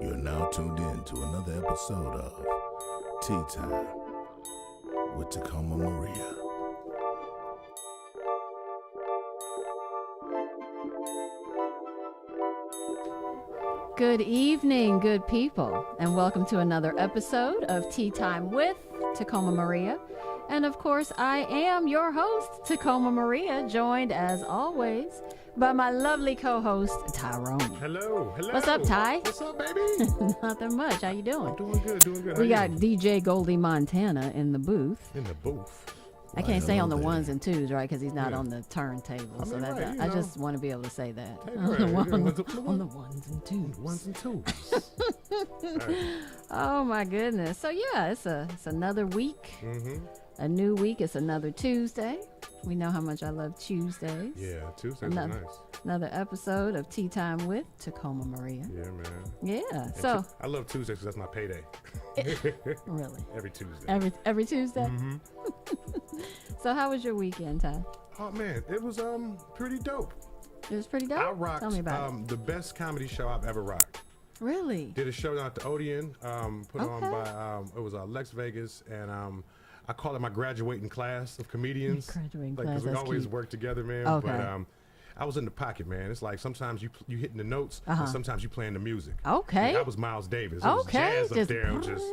You're now tuned in to another episode of Tea Time with Tacoma Maria. Good evening, good people, and welcome to another episode of Tea Time with Tacoma Maria. And of course, I am your host, Tacoma Maria, joined as always by my lovely co-host, Tyrone. Hello. What's up, Ty? What's up, baby? Nothing much. How you doing? Doing good. We got DJ Goldie Montana in the booth. in the booth. I can't say on the there. ones and twos, right? Because he's not Yeah. on the turntable. I So mean, that's right, you I know. just want to be able to say that. Hey, On right, the you one- know, on the ones and twos. Ones and twos. Oh my goodness. So yeah, it's another week. Mm-hmm. A new week. It's another Tuesday. We know how much I love Tuesdays. Yeah, Tuesdays are Another- nice. Another episode of Tea Time with Tacoma Maria. Yeah, man. Yeah. And So I love Tuesdays because that's my payday. really, Every Tuesday. every Tuesday. Mm-hmm. So how was your weekend, Ty? Oh man, it was pretty dope. It was pretty dope. I rocked Tell me about the best comedy show I've ever rocked. it. Really? Did a show down at the Odeon, put on Okay. by it was Lex Vegas, and I call it my graduating class of comedians. Graduating Like, class, because we that's always cute. work together, man. Okay. But I was in the pocket, man. It's like sometimes you hitting the notes, Uh-huh. and sometimes you playing the music. Okay. Like, I was Miles Davis. It was Okay, jazz up just- there. and just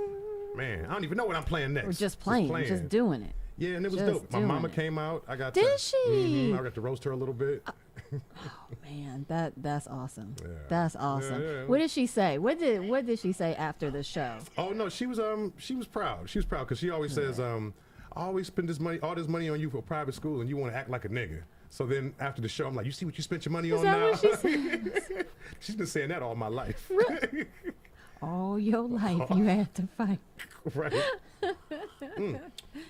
man, I don't even know what I'm playing next. We're just playing, just doing it. Yeah, and it was just dope. My doing mama it. came out. I got Did to, she? I got to roast her a little bit. Man, that's awesome. Yeah. That's awesome. Yeah. What did she say? What did she say after the show? Oh no, she was proud. She was proud because she always says, I always spend all this money on you for private school, and you want to act like a nigga. So then after the show, I'm like, you see what you spent your money Is on that now? what she said? She's been saying that all my life. All your life you had to fight. Right.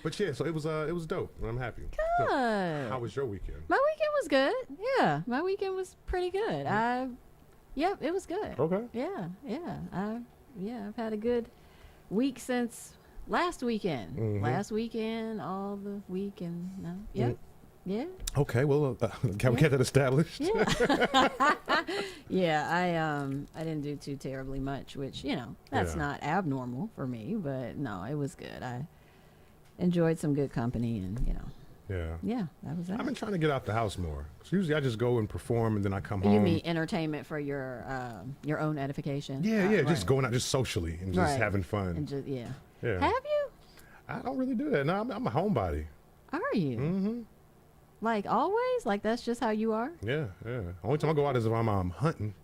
But yeah, so it was dope. And I'm happy. Good. How was your weekend? My weekend was good. Yeah, my weekend was pretty good. Yep, it was good. Okay. Yeah. I've had a good week since last weekend. Mhm. Last weekend, all the week, and yep. Yeah. Okay. Well, can we get that established? Yeah. Yeah, I didn't do too terribly much, which, that's Yeah. not abnormal for me, but no, it was good. I enjoyed some good company, and, Yeah. that was that. I've been trying to get out the house more. 'Cause usually I just go and perform and then I come home. You mean entertainment for your own edification? Yeah, Right. just going out just socially and just Right. having fun. And just, yeah. Yeah. Have you? I don't really do that. No, I'm a homebody. Are you? Mm-hmm. Like always? Like that's just how you are? Yeah. Only time I go out is if I'm hunting.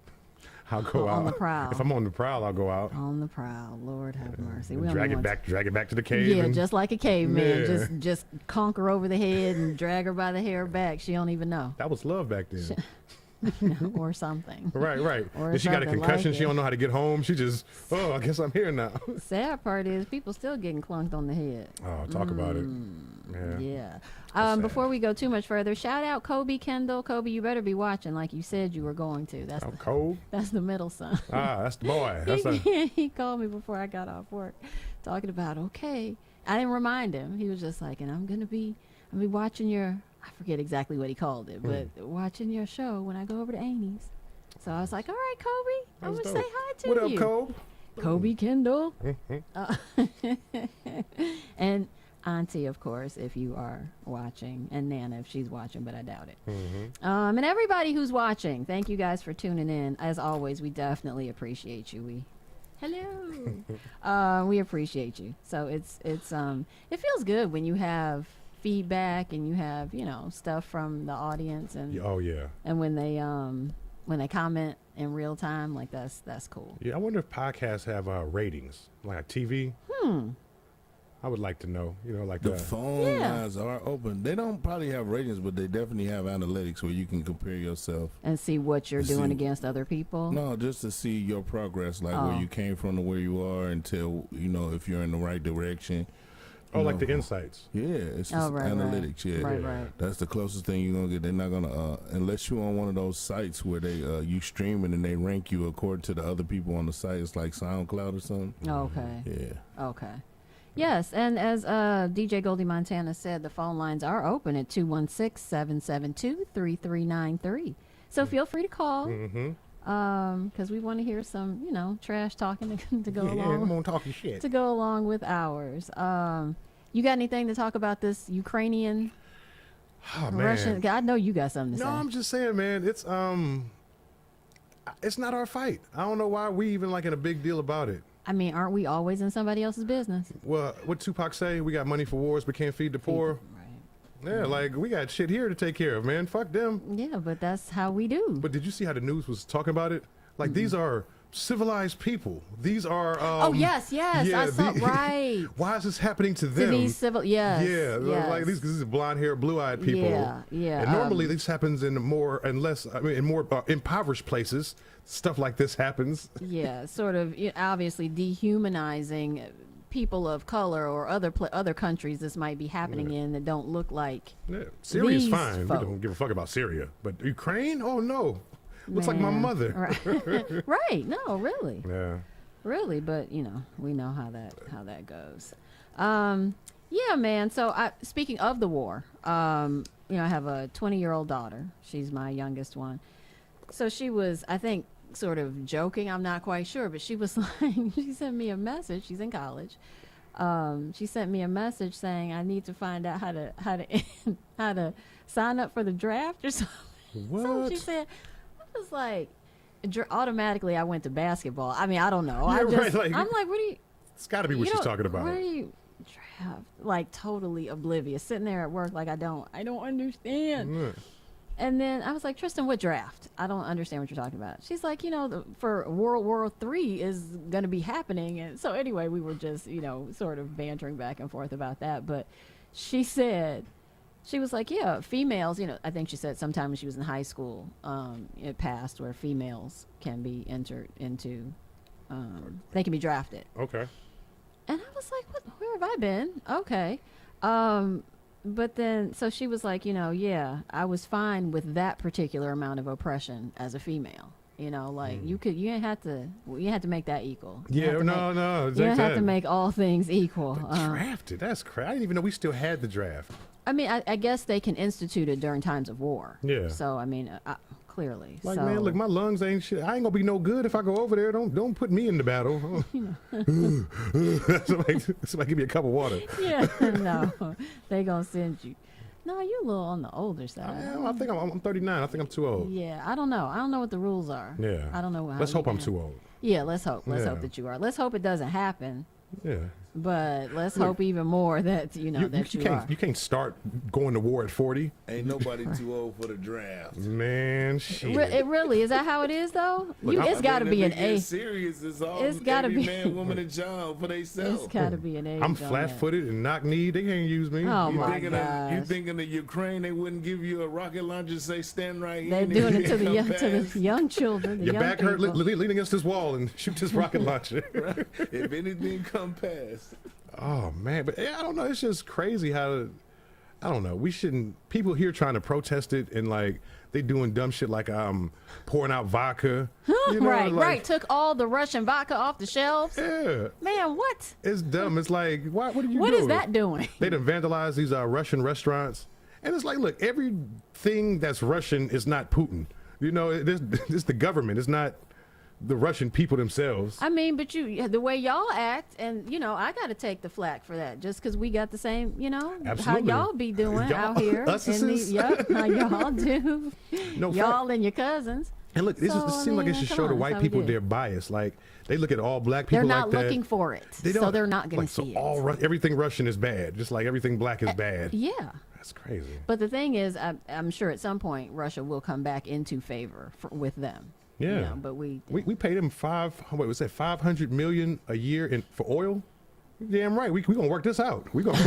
I'll go out. On the prowl. If I'm on the prowl, I'll go out. On the prowl. Lord have mercy. And We drag only it want back to the cave. Yeah, and- just like a caveman. Yeah. Just conquer over the head and drag her by the hair back. She don't even know. That was love back then. Or something. Right. Or And she got a something concussion. like she it. don't know how to get home. She just, I guess I'm here now. Sad part is people still getting clunked on the head. Oh, talk about it. Yeah. Yeah. sad. Before we go too much further, shout out Kobe Kendall. Kobe, you better be watching like you said you were going to. I'm cold. That's the middle son. That's the boy. That's a, He called me before I got off work talking about, okay. I didn't remind him. He was just like, and I'm going to be watching your, I forget exactly what he called it, but watching your show when I go over to Amy's. So I was like, all right, Kobe, I'm going That's to say dope. hi to What you. up, Cole? Kobe Kendall. And Auntie, of course, if you are watching, and Nana if she's watching, but I doubt it. And everybody who's watching, thank you guys for tuning in. As always, we definitely appreciate you. Hello. We appreciate you. So it feels good when you have feedback and you have stuff from the audience and Oh, yeah. and when they comment in real time, like that's cool. Yeah, I wonder if podcasts have ratings, like TV. I would like to know, like The phone Yeah. lines are open. They don't probably have ratings, but they definitely have analytics where you can compare yourself. And see what you're See- doing against other people. No, just to see your progress, like Oh. where you came from to where you are, until if you're in the right direction. Oh, like the insights. Yeah, it's Oh, just right, analytics. right. Yeah, Right, right. That's the closest thing you're gonna get. They're not gonna unless you're on one of those sites where they you stream it and they rank you according to the other people on the site. It's like SoundCloud or something. Okay. Yeah. Okay. Yes, and as DJ Goldie Montana said, the phone lines are open at 216-772-3393. So feel free to call. Because we want to hear some, trash talking to go along. I'm gonna talk your shit. To go along with ours. You got anything to talk about this Ukrainian Oh man. Russian? I know you got something to No, say. I'm just saying, man. It's not our fight. I don't know why we even like in a big deal about it. I mean, aren't we always in somebody else's business? Well, what Tupac say? We got money for wars, but can't feed the poor. Right. Yeah, like we got shit here to take care of, man. Fuck them. Yeah, but that's how we do. But did you see how the news was talking about it? Like these are civilized people. These are. Oh yes, I saw right. Why is this happening to To them? these civil, yes. Yeah, yes. like these blonde-haired, blue-eyed people. Yeah. And normally this happens in more impoverished places. Stuff like this happens. Yeah, sort of obviously dehumanizing people of color or other countries this might be happening in that don't look like. Yeah, Syria's These fine. folk. We don't give a fuck about Syria, but Ukraine? Oh no, looks like my Man. mother. Right. Right. No, really. Yeah. Really, but we know how that goes. Yeah, man. So speaking of the war, I have a 20-year-old daughter. She's my youngest one. So she was, I think, sort of joking. I'm not quite sure, but she was like, she sent me a message. She's in college. She sent me a message saying I need to find out how to sign up for the draft or something. What? So she said, I was like, automatically I went to basketball. I mean, I don't know. Yeah, right, like- I'm like, what do you? It's got to be what she's talking about. What do you draft? Like totally oblivious, sitting there at work like I don't understand. Mm. And then I was like, Tristan, what draft? I don't understand what you're talking about. She's like, for World War III is going to be happening. And so anyway, we were just, sort of bantering back and forth about that. But she said, she was like, yeah, females, I think she said sometime when she was in high school, it passed where females can be entered into, they can be drafted. Okay. And I was like, where have I been? Okay. But then, so she was like, yeah, I was fine with that particular amount of oppression as a female. Like you had to make that equal. You Yeah, had to no. You don't have to make all things equal. Drafted. That's crazy. I didn't even know we still had the draft. I mean, I guess they can institute it during times of war. Yeah. So, I mean, clearly. Like, so, man, look, my lungs ain't shit. I ain't gonna be no good if I go over there. Don't put me in the battle. Somebody give me a cup of water. Yeah, no. They gonna send you. No, you're a little on the older side. I think I'm 39. I think I'm too old. Yeah, I don't know. I don't know what the rules are. Yeah. I don't know how. Let's you hope I'm can- too old. Yeah, let's hope. Let's Yeah. hope that you are. Let's hope it doesn't happen. Yeah. But let's Look, hope even more that that you are. You can't start going to war at 40. Ain't nobody too old for the draft. Man, shit. It really is that how it is though? Look, It's got to be an A. Serious, it's all It's gotta every be- man, woman, and child for themselves. It's got to be an A. I'm on flat-footed and knock-kneed. They can't use me. Oh, You my thinking gosh. you thinking that Ukraine they wouldn't give you a rocket launcher? Say stand right They're here. and doing it if to you the come young children. The Your young back hurt. people. Lean against this wall and shoot this rocket launcher. past, if anything come past. Oh man, but yeah, I don't know. It's just crazy how I don't know. We shouldn't. People here trying to protest it and like they doing dumb shit like pouring out vodka. You know, right, like, right. Took all the Russian vodka off the shelves. Yeah, Man, what? it's dumb. It's like what are you What doing? is that doing? They done vandalized these Russian restaurants, and it's like, look, everything that's Russian is not Putin. You know, it's the government. It's not the Russian people themselves. I mean, but the way y'all act, and I got to take the flack for that, just because we got the same, Absolutely. how y'all be doing Y'all- out here. us in is- yep, how y'all do. No, Y'all and your cousins. And look, this So, it I seems like mean, it should come show the on, white that's how we people do. their bias. Like they look at all black people They're not like that. looking for it, They so don't. they're not going like, to see so it. everything Russian is bad, just like everything black is bad. Yeah. That's crazy. But the thing is, I'm sure at some point Russia will come back into favor with them. Yeah. But we We pay them $500 million a year for oil. Damn right. We gonna work this out. We gonna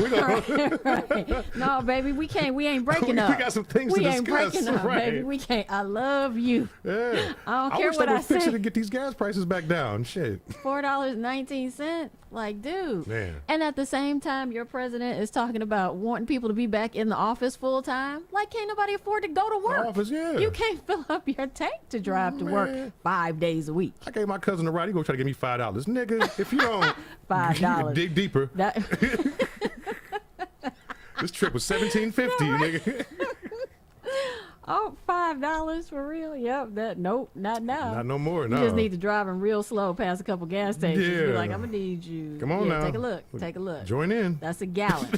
Right. No, baby, we can't. We ain't breaking up. We got some things we to ain't discuss. breaking up, Right. baby. We can't. I love you. Yeah. I don't care wish what they I would fix say. it to get these gas prices back down. Shit. $4.19. Like, dude. Man. And at the same time, your president is talking about wanting people to be back in the office full time. Like, can't nobody afford to go to work? Office, yeah. You can't fill up your tank to drive to work Man. 5 days a week. I gave my cousin a ride. He gonna try to give me $5. Nigga, if you don't $5. dig deeper, That this trip was $17.50, nigga. Oh, $5 for real? Yep. Nope, not now. Not no more. You No. just need to drive them real slow past a couple gas stations. Be Yeah. like, I'm gonna need you. Come on Yeah, now. Take a look. Take a look. Join in. That's a gallon.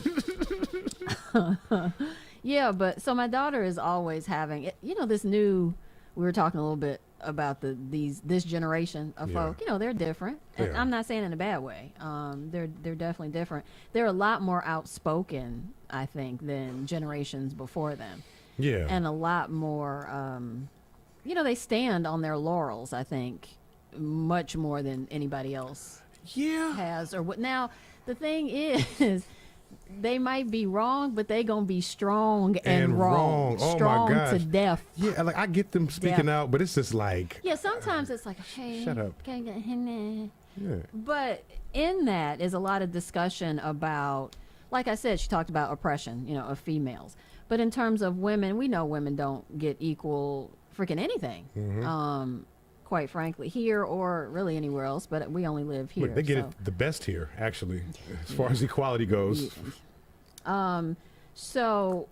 Yeah, but so my daughter is always having, this new. We were talking a little bit about this generation of Yeah. folk. They're different, and Yeah. I'm not saying in a bad way. They're definitely different. They're a lot more outspoken, I think, than generations before them. Yeah. And a lot more they stand on their laurels, I think, much more than anybody else yeah. has or what. Now the thing is they might be wrong, but they gonna be strong and wrong. Oh Strong my gosh. to death. Yeah, like I get them speaking Yeah. out, but it's just like, Yeah, sometimes it's like, hey, Shut up. yeah. but in that is a lot of discussion about, like I said, she talked about oppression, of females. But in terms of women, we know women don't get equal freaking anything, quite frankly, here or really anywhere else. But we only live here. Look, they get so. it the best here, actually, as far as equality goes. So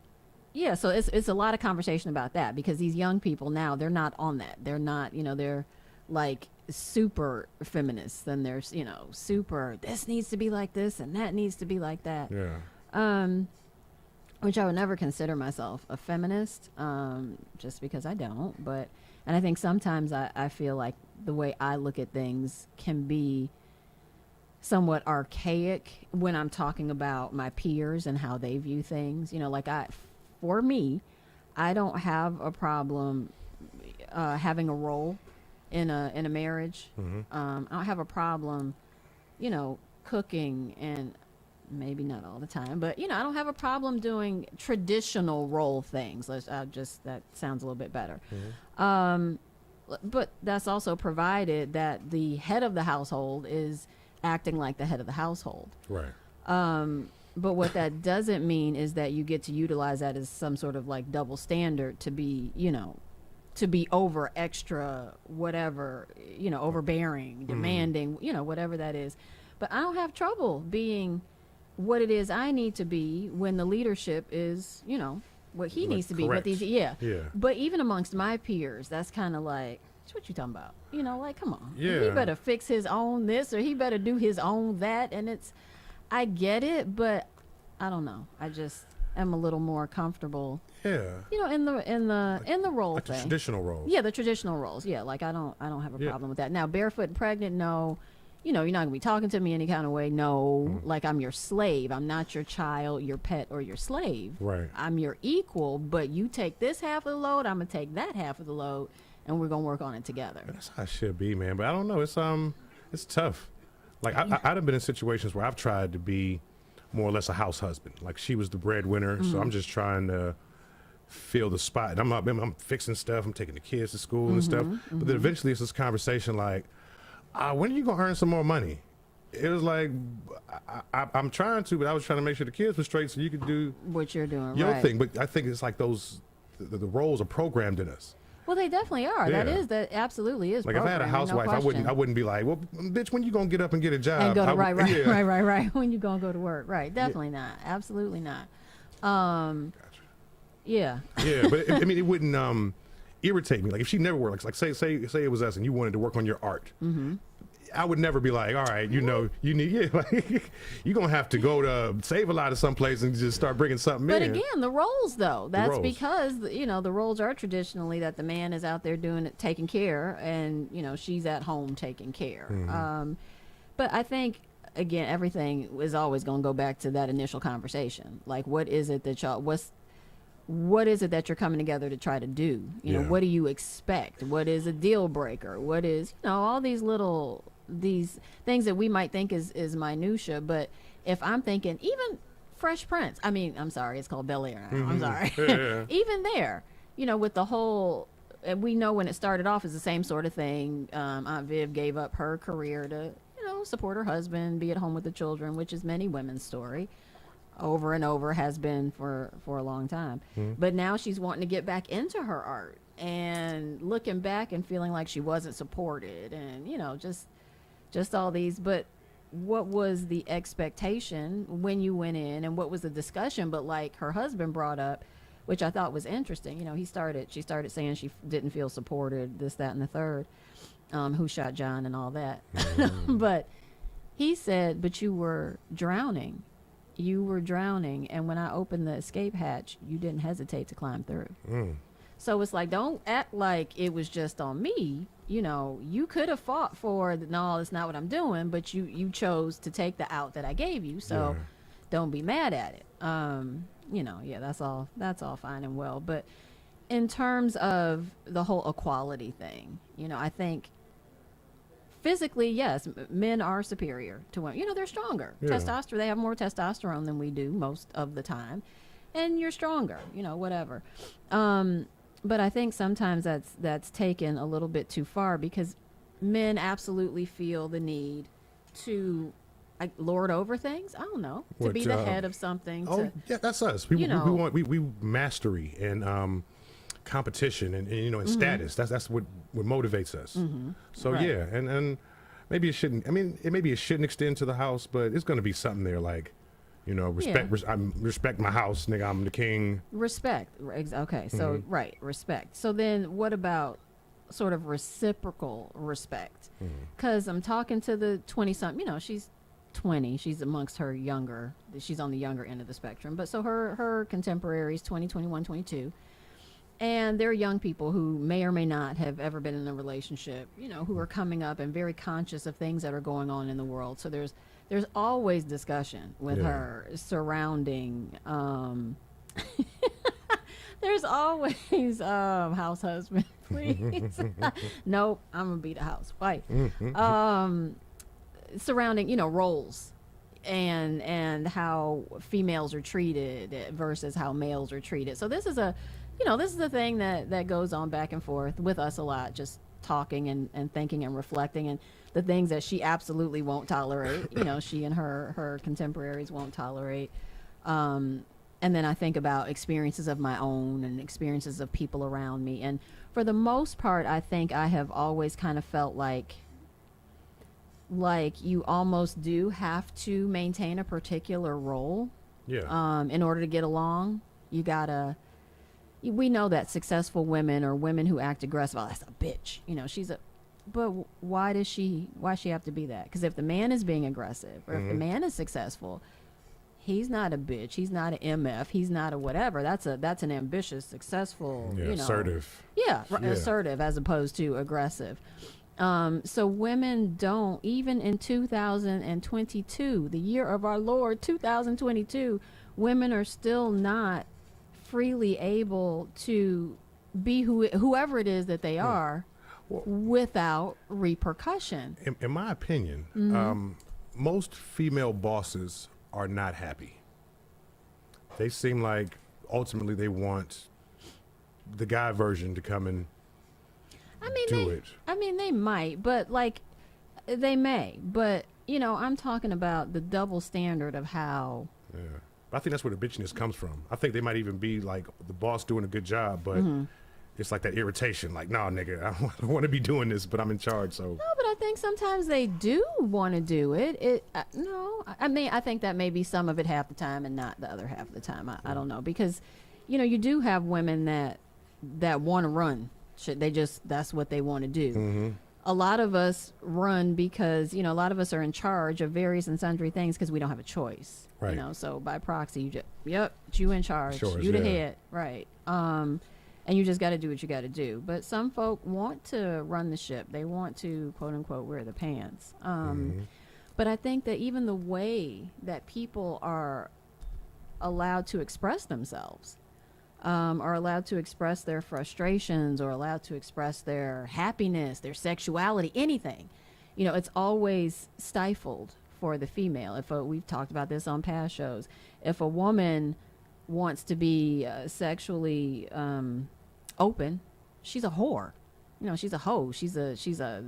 it's a lot of conversation about that because these young people now, they're not on that. They're not, they're like super feminists. Then there's, super, this needs to be like this and that needs to be like that. Yeah. Which I would never consider myself a feminist, just because I don't. And I think sometimes I feel like the way I look at things can be somewhat archaic when I'm talking about my peers and how they view things. For me, I don't have a problem having a role in a marriage. I don't have a problem, cooking and maybe not all the time, but I don't have a problem doing traditional role things. That sounds a little bit better. But that's also provided that the head of the household is acting like the head of the household. Right. But what that doesn't mean is that you get to utilize that as some sort of like double standard to be, to be over extra, whatever, overbearing, demanding, whatever that is. But I don't have trouble being what it is I need to be when the leadership is, what he Like, needs to be. correct. Yeah. Yeah. But even amongst my peers, that's kind of like, what you talking about? Like, come on. He Yeah. better fix his own this or he better do his own that. And I get it, but I don't know. I just am a little more comfortable, Yeah. in the role Like the thing. traditional roles. Yeah, the traditional roles. Yeah, like I don't have a Yeah. problem with that. Now, barefoot and pregnant, no. You're not gonna be talking to me any kind of way. No, like I'm your slave. I'm not your child, your pet, or your slave. Right. I'm your equal, but you take this half of the load. I'm gonna take that half of the load, and we're gonna work on it together. That's how it should be, man. But I don't know. It's tough. Like I'd have been in situations where I've tried to be more or less a house husband. Like she was the breadwinner, so I'm just trying to fill the spot. And I'm fixing stuff. I'm taking the kids to school and stuff. But then eventually it's this conversation like, when are you gonna earn some more money? It was like I'm trying to, but I was trying to make sure the kids were straight so you could do What you're doing, your right? thing. But I think it's like the roles are programmed in us. Well, they definitely are. Yeah. That absolutely is. Like if I had a programming, no housewife, I question. wouldn't be like, well, bitch, when you gonna get up and get a job? And go to Yeah. right. When you gonna go to work? Right. Definitely not. Absolutely not. Yeah. Yeah, but it wouldn't irritate me. Like if she never worked, like say it was us and you wanted to work on your art. I would never be like, all right, you need, like, you're going to have to go to Save a Lot of someplace and just start bringing something But in. again, the roles though, that's roles. because, the roles are traditionally that the man is out there doing it, taking care, and, she's at home taking care. But I think, again, everything is always going to go back to that initial conversation. Like, what is it that what is it that you're coming together to try to do? Yeah. What do you expect? What is a deal breaker? What is, all these little these things that we might think is minutia, but if I'm thinking even Fresh Prince, I mean, I'm sorry, it's called Bel Air now. I'm sorry. Yeah. Even there, with the whole, and we know when it started off as the same sort of thing. Aunt Viv gave up her career to, support her husband, be at home with the children, which is many women's story. Over and over has been for a long time. But now she's wanting to get back into her art and looking back and feeling like she wasn't supported, and just all these. But what was the expectation when you went in, and what was the discussion? But like her husband brought up, which I thought was interesting. She started saying she didn't feel supported, this, that, and the third. Who shot John and all that. But he said, but you were drowning. You were drowning. And when I opened the escape hatch, you didn't hesitate to climb through. So it's like, don't act like it was just on me. You could have fought for, no, that's not what I'm doing, but you chose to take the out that I gave you. So don't be mad at it. That's all fine and well. But in terms of the whole equality thing, I think physically, yes, men are superior to women. They're stronger. Yeah. They have more testosterone than we do most of the time. And you're stronger, whatever. But I think sometimes that's taken a little bit too far, because men absolutely feel the need to lord over things. I don't know, to be the head of something. Yeah, that's us. We want mastery and competition and status. That's what motivates us. So Right. yeah, and maybe it shouldn't. I mean, maybe it shouldn't extend to the house, but it's going to be something there like, respect. Yeah. Respect my house, nigga. I'm the king. Respect. Okay, so right, respect. So then what about sort of reciprocal respect? Because I'm talking to the 20-something, she's 20, she's amongst her younger, she's on the younger end of the spectrum, but so her contemporaries, 20, 21, 22, and they're young people who may or may not have ever been in a relationship, who are coming up and very conscious of things that are going on in the world. So there's always discussion with her surrounding there's always house husband, please. Nope, I'm gonna be the housewife. Surrounding roles and how females are treated versus how males are treated. So this is the thing that goes on back and forth with us a lot, just talking and thinking and reflecting, and the things that she absolutely won't tolerate, she and her contemporaries won't tolerate. And then I think about experiences of my own and experiences of people around me. And for the most part, I think I have always kind of felt like you almost do have to maintain a particular role. Yeah. In order to get along. We know that successful women or women who act aggressive, that's a bitch. But why does she have to be that? Because if the man is being aggressive, or if the man is successful, he's not a bitch. He's not an MF. He's not a whatever. That's an ambitious, successful, assertive. Yeah, assertive as opposed to aggressive. So women don't, even in 2022, the year of our Lord, 2022, women are still not freely able to be whoever it is that they are without repercussion. In my opinion, most female bosses are not happy. They seem like ultimately they want the guy version to come and do it. I mean, they might, but they may. But, I'm talking about the double standard of how. Yeah. But I think that's where the bitchiness comes from. I think they might even be like the boss doing a good job, but it's like that irritation. Like, nah, nigga, I don't want to be doing this, but I'm in charge. So. No, but I think sometimes they do want to do it. No, I mean, I think that may be some of it half the time and not the other half of the time. I don't know, because, you do have women that want to run. That's what they want to do. A lot of us run because, a lot of us are in charge of various and sundry things because we don't have a choice. Right. So by proxy, you in charge. Sure, you the head. Right. And you just got to do what you got to do. But some folk want to run the ship. They want to, quote unquote, wear the pants. But I think that even the way that people are allowed to express themselves, are allowed to express their frustrations, or allowed to express their happiness, their sexuality, anything, it's always stifled for the female. We've talked about this on past shows. If a woman wants to be sexually open, she's a whore. She's a hoe. She's a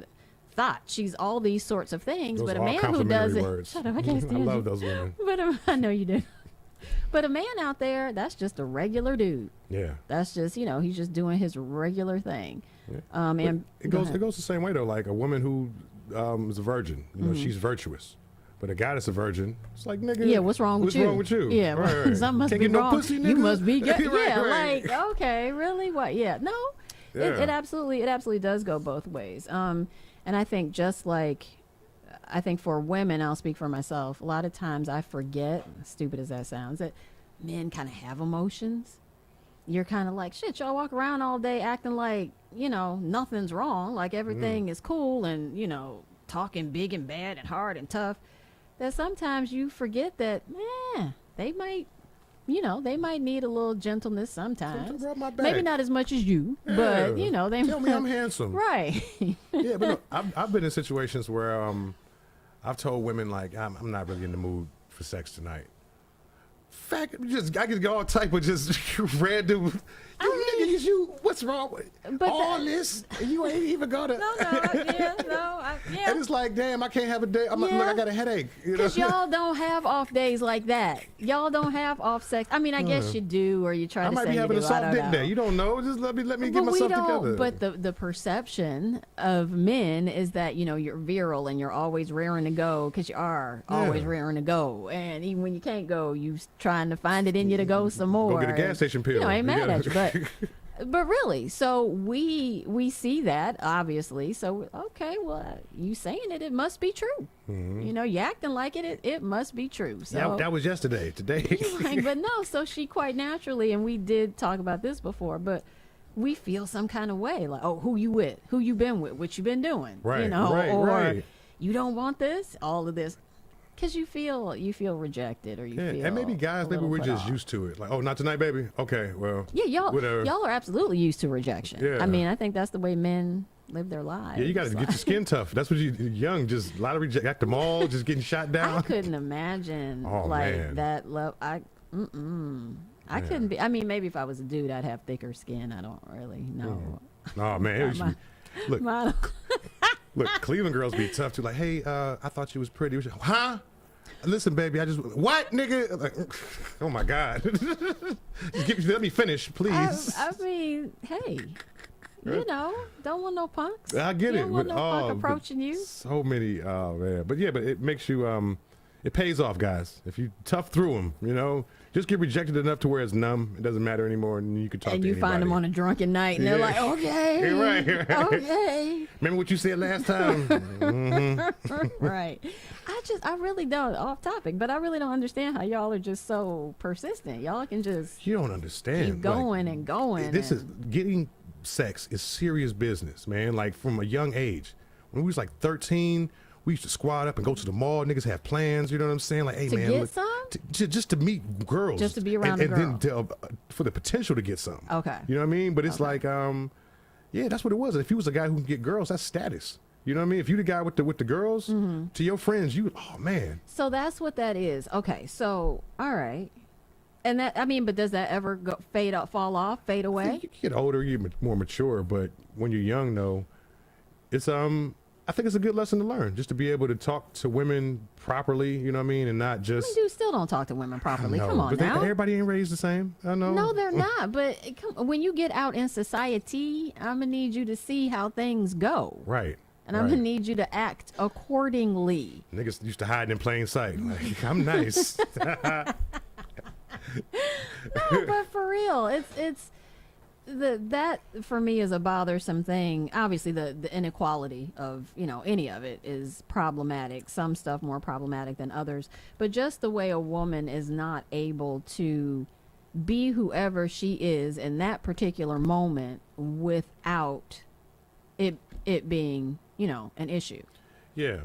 thought. She's all these sorts of things. Those But a are all man who does it, words. shut up, I can't stand I love you. those women. But I know you do. But a man out there, that's just a regular dude. Yeah. That's just, he's just doing his regular thing. Yeah. And It goes the same way though. Like a woman who is a virgin, she's virtuous. But a guy that's a virgin, it's like, nigga. Yeah, what's wrong with you? What's wrong with you? Yeah, Right. something must Can't be get no wrong. pussy, You nigga? must be gay. Right, Yeah, right. like, okay, really? What? Yeah, no. Yeah. It absolutely does go both ways. And I think for women, I'll speak for myself, a lot of times I forget, stupid as that sounds, that men kind of have emotions. You're kind of like, shit, y'all walk around all day acting like, nothing's wrong, like everything is cool and, talking big and bad and hard and tough, that sometimes you forget that, they might need a little gentleness sometimes. Rub my back. Maybe not as much as you, but, they Tell me I'm handsome. Right. Yeah, but no, I've been in situations where I've told women like I'm not really in the mood for sex tonight. Fact, I can get all type of just random. What's wrong with But all this? You ain't even gonna. And it's like, damn, I can't have a day. Look, I got a headache. Because y'all don't have off days like that. Y'all don't have off sex. I mean, I guess you do, or you try I to might say be you having do. a I soft don't dick know. day. You don't know. Just let me get But we myself don't. together. But the perception of men is that you're virile and you're always raring to go because you are always raring to go, and even when you can't go, you trying to find it in you to go some more. Go get a gas station pill. I ain't You mad gotta- at you, but really, so we see that obviously. So okay, well, you saying it must be true. Mm-hmm. You acting like it must be true. So Yeah, that was yesterday. Today. like, but no, so she quite naturally, and we did talk about this before, but we feel some kind of way, like, oh, who you with, who you been with, what you been doing, Right, or right. you don't want this, all of this, because you feel rejected, or you feel. And maybe guys, a maybe little we're put just off. used to it. Like, oh, not tonight, baby. Okay, well. Yeah, whatever. y'all are absolutely used to rejection. Yeah. I mean, I think that's the way men live their lives. Yeah, you got to get your skin tough. That's what you're young. Just a lot of reject at the mall, just getting shot down. I couldn't imagine Oh, man. that love. I couldn't be. I mean, maybe if I was a dude, I'd have thicker skin. I don't really know. Oh man, it used to be, look, My- look, Cleveland girls be tough too. Like, hey, I thought you was pretty. Huh? Listen, baby, I just what, nigga? Like, oh my God, let me finish, please. I mean, hey, don't want no punks. I get you it. Don't want but, no punk but approaching you. So many, oh man. But yeah, but it makes you, it pays off, guys. If you tough through them, just get rejected enough to where it's numb. It doesn't matter anymore, and you can talk And to you anybody. find them on a drunken night, and they're Yeah. like, okay, You're right. okay, Remember what you said last time? right. I really don't, off topic, but I really don't understand how y'all are just so persistent. Y'all can just You don't understand. keep going and going. This is and- getting sex is serious business, man. Like from a young age. When we was like 13, we used to squad up and go to the mall. Niggas have plans, you know what I'm saying? Like, hey, To man, get look, some? just to meet girls, Just to be around and a then for the potential to get some. Okay. You know what I mean? But it's like, yeah, that's what it was. If you was a guy who can get girls, that's status. You know what I mean? If you the guy with the girls, to your friends, oh man. So that's what that is. Okay, so all right, and that but does that ever fall off, fade away? You get older, you get more mature, but when you're young, though, it's I think it's a good lesson to learn, just to be able to talk to women properly. You know what I mean, and not just. Dudes still don't talk to women properly. No, Come on but now. everybody ain't raised the same. I know. No, they're not. But when you get out in society, I'm gonna need you to see how things go, Right. and I'm gonna need you to act accordingly. Niggas used to hide in plain sight. Like, I'm nice. No, but for real, it's that for me is a bothersome thing. Obviously, the inequality of any of it is problematic. Some stuff more problematic than others, but just the way a woman is not able to be whoever she is in that particular moment without it being an issue. Yeah.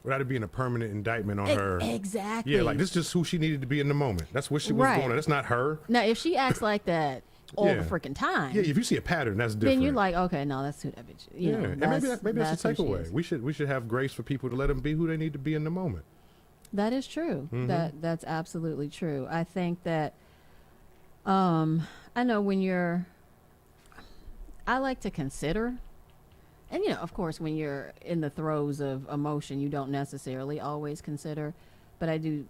Without it being a permanent indictment on her. Exactly. Yeah, like this is just who she needed to be in the moment. That's what she was Right. going on. That's not her. Now, if she acts like that all Yeah. the freaking time. Yeah, if you see a pattern, that's different. then you're like, okay, no, that's who that bitch. You know, and maybe that's a who she takeaway. is. We should have grace for people to let them be who they need to be in the moment. That is true. Mm-hmm. That's absolutely true. I think that I know I like to consider, and of course when you're in the throes of emotion you don't necessarily always consider, but I do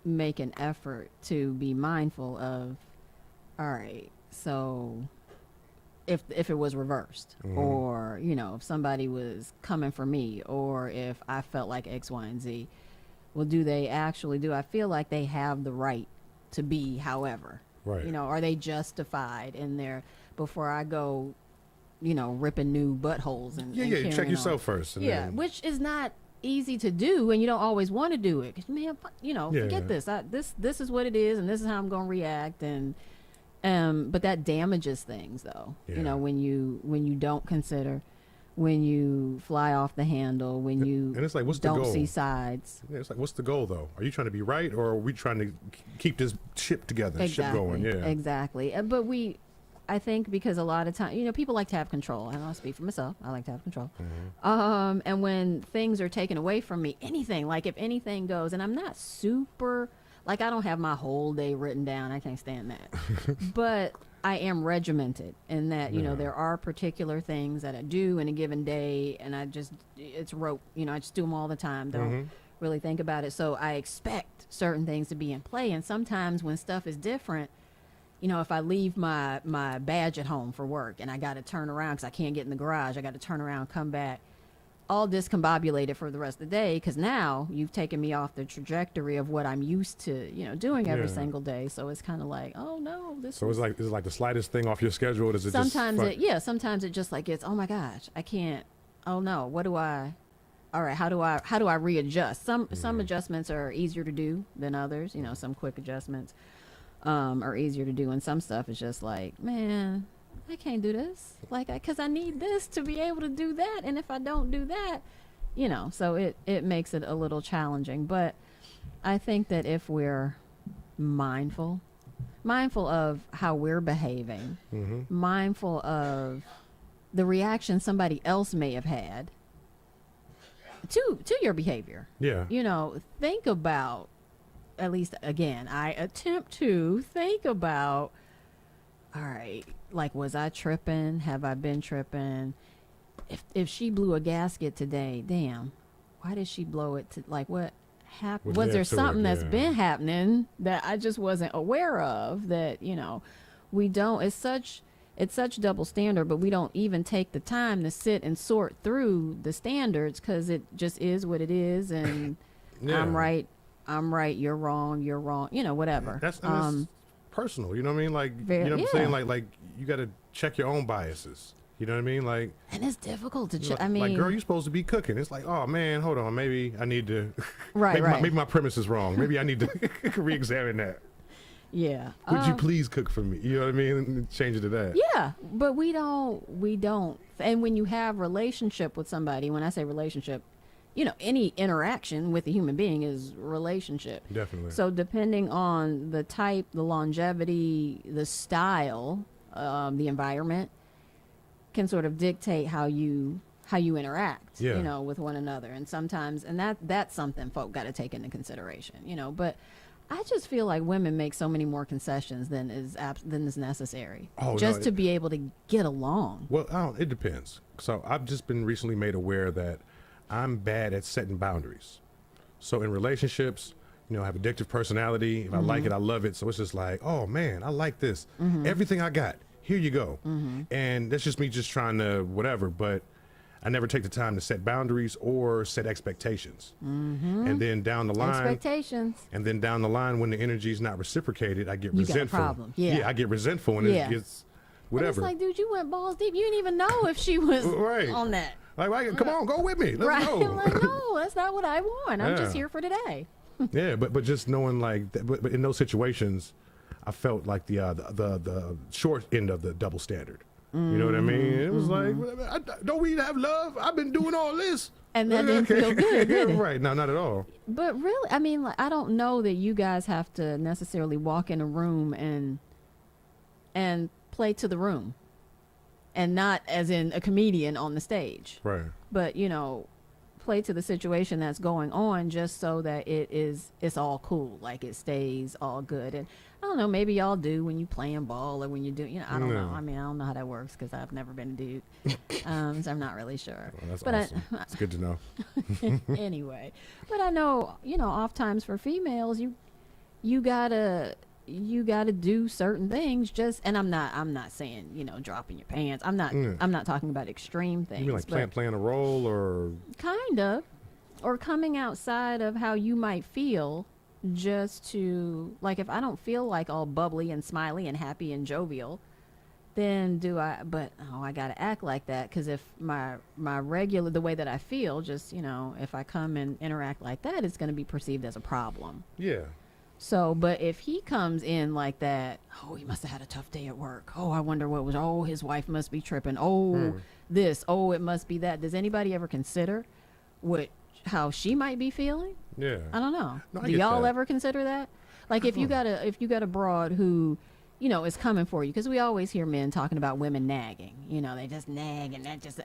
make an effort to be mindful of, all right, so if it was reversed, or if somebody was coming for me, or if I felt like X, Y, and Z, well, do I feel like they have the right to be however? Right. Are they justified in their, before I go, ripping new buttholes and Yeah, and you carrying check on. yourself first. And Yeah, then, which is not easy to do, and you don't always want to do it. 'Cause, man, forget this. This is what it is, and this is how I'm going to react. And but that damages things, though. Yeah. When you don't consider, when you fly off the handle, when you and it's like, what's the don't goal? see sides. Yeah, it's like, what's the goal though? Are you trying to be right, or are we trying to keep this ship together, ship going? Yeah, Exactly. But I think because a lot of time, people like to have control. And I'll speak for myself. I like to have control. And when things are taken away from me, anything, like if anything goes, and I'm not super, like I don't have my whole day written down. I can't stand that. But I am regimented in that, there are particular things that I do in a given day, and it's rote. I just do them all the time. Don't really think about it. So I expect certain things to be in play. And sometimes when stuff is different, if I leave my badge at home for work and I got to turn around because I can't get in the garage, I got to turn around, come back, all discombobulated for the rest of the day, because now you've taken me off the trajectory of what I'm used to, doing every Yeah. single day. So it's kind of like, oh no, So is it like the slightest thing off your schedule? Does it sometimes just sometimes it just like gets, oh my gosh, I can't. Oh no, all right, how do I readjust? Some adjustments are easier to do than others. Some quick adjustments are easier to do, and some stuff is just like, man, I can't do this, like, because I need this to be able to do that, and if I don't do that, so it makes it a little challenging. But I think that if we're mindful of how we're behaving, mindful of the reaction somebody else may have had to your behavior, think about, at least again, I attempt to think about, all right, like, was I tripping? Have I been tripping? If she blew a gasket today, damn, why did she blow it? Like, what happened? Was there something that's been happening that I just wasn't aware of? That we don't. It's such double standard, but we don't even take the time to sit and sort through the standards, because it just is what it is, and Yeah. I'm right, you're wrong, whatever. That's personal. You know what I mean? Like, Very- you know what yeah. I'm saying? Like you got to check your own biases. You know what I mean? Like, And it's difficult to like, I mean, like, girl, you're supposed to be cooking. It's like, oh man, hold on, maybe I need to. Right, maybe, right. maybe my premise is wrong. Maybe I need to re-examine that. yeah. Would you please cook for me? You know what I mean? And change it to that. Yeah, but we don't. And when you have relationship with somebody, when I say relationship, any interaction with a human being is relationship. Definitely. So depending on the type, the longevity, the style, the environment, can sort of dictate how you interact, Yeah. with one another. And sometimes, and that's something folk got to take into consideration, But I just feel like women make so many more concessions than is necessary, Oh, just no, to be able to get along. Well, it depends. So I've just been recently made aware that I'm bad at setting boundaries. So in relationships, I have addictive personality. If I like it, I love it. So it's just like, oh man, I like this. Everything I got, here you go. And that's just me just trying to whatever, but I never take the time to set boundaries or set expectations. And then down the line, Expectations. and then down the line, when the energy is not reciprocated, I get You got a resentful. problem. Yeah. I get resentful, and Yeah. it gets whatever. And it's like, dude, you went balls deep. You didn't even know if she was Right. on that. Like, come on, go with me. Let's Right? go. Like, no, that's not what I want. I'm just Yeah. here for today. Yeah, but just knowing like, but in those situations, I felt like the short end of the double standard. You know what I mean? It was like, don't we have love? I've been doing all this, And that didn't feel good, did it? Right? No, not at all. But really, I mean, like, I don't know that you guys have to necessarily walk in a room and play to the room, and not as in a comedian on the stage, Right. but play to the situation that's going on, just so that it's all cool, like it stays all good. And I don't know, maybe y'all do when you playing ball or when you do, I don't know. I mean, I don't know how that works because I've never been a dude, so I'm not really sure. Well, that's But awesome. It's good to know. Anyway, but I know, oftentimes for females, you gotta do certain things, and I'm not saying, dropping your pants. I'm not talking about extreme things. You mean like but playing a role or? kind of, or coming outside of how you might feel, just to, like, if I don't feel like all bubbly and smiley and happy and jovial, then I gotta act like that, because if my regular, the way that I feel, just, if I come and interact like that, it's going to be perceived as a problem. Yeah. So, but if he comes in like that, oh, he must have had a tough day at work. Oh, I wonder what was, oh, his wife must be tripping. Oh, this, oh, it must be that. Does anybody ever consider how she might be feeling? Yeah. I don't know. No, I Do get y'all that. ever consider that? Like, if you got a broad who, is coming for you, because we always hear men talking about women nagging. They just nag, and that just,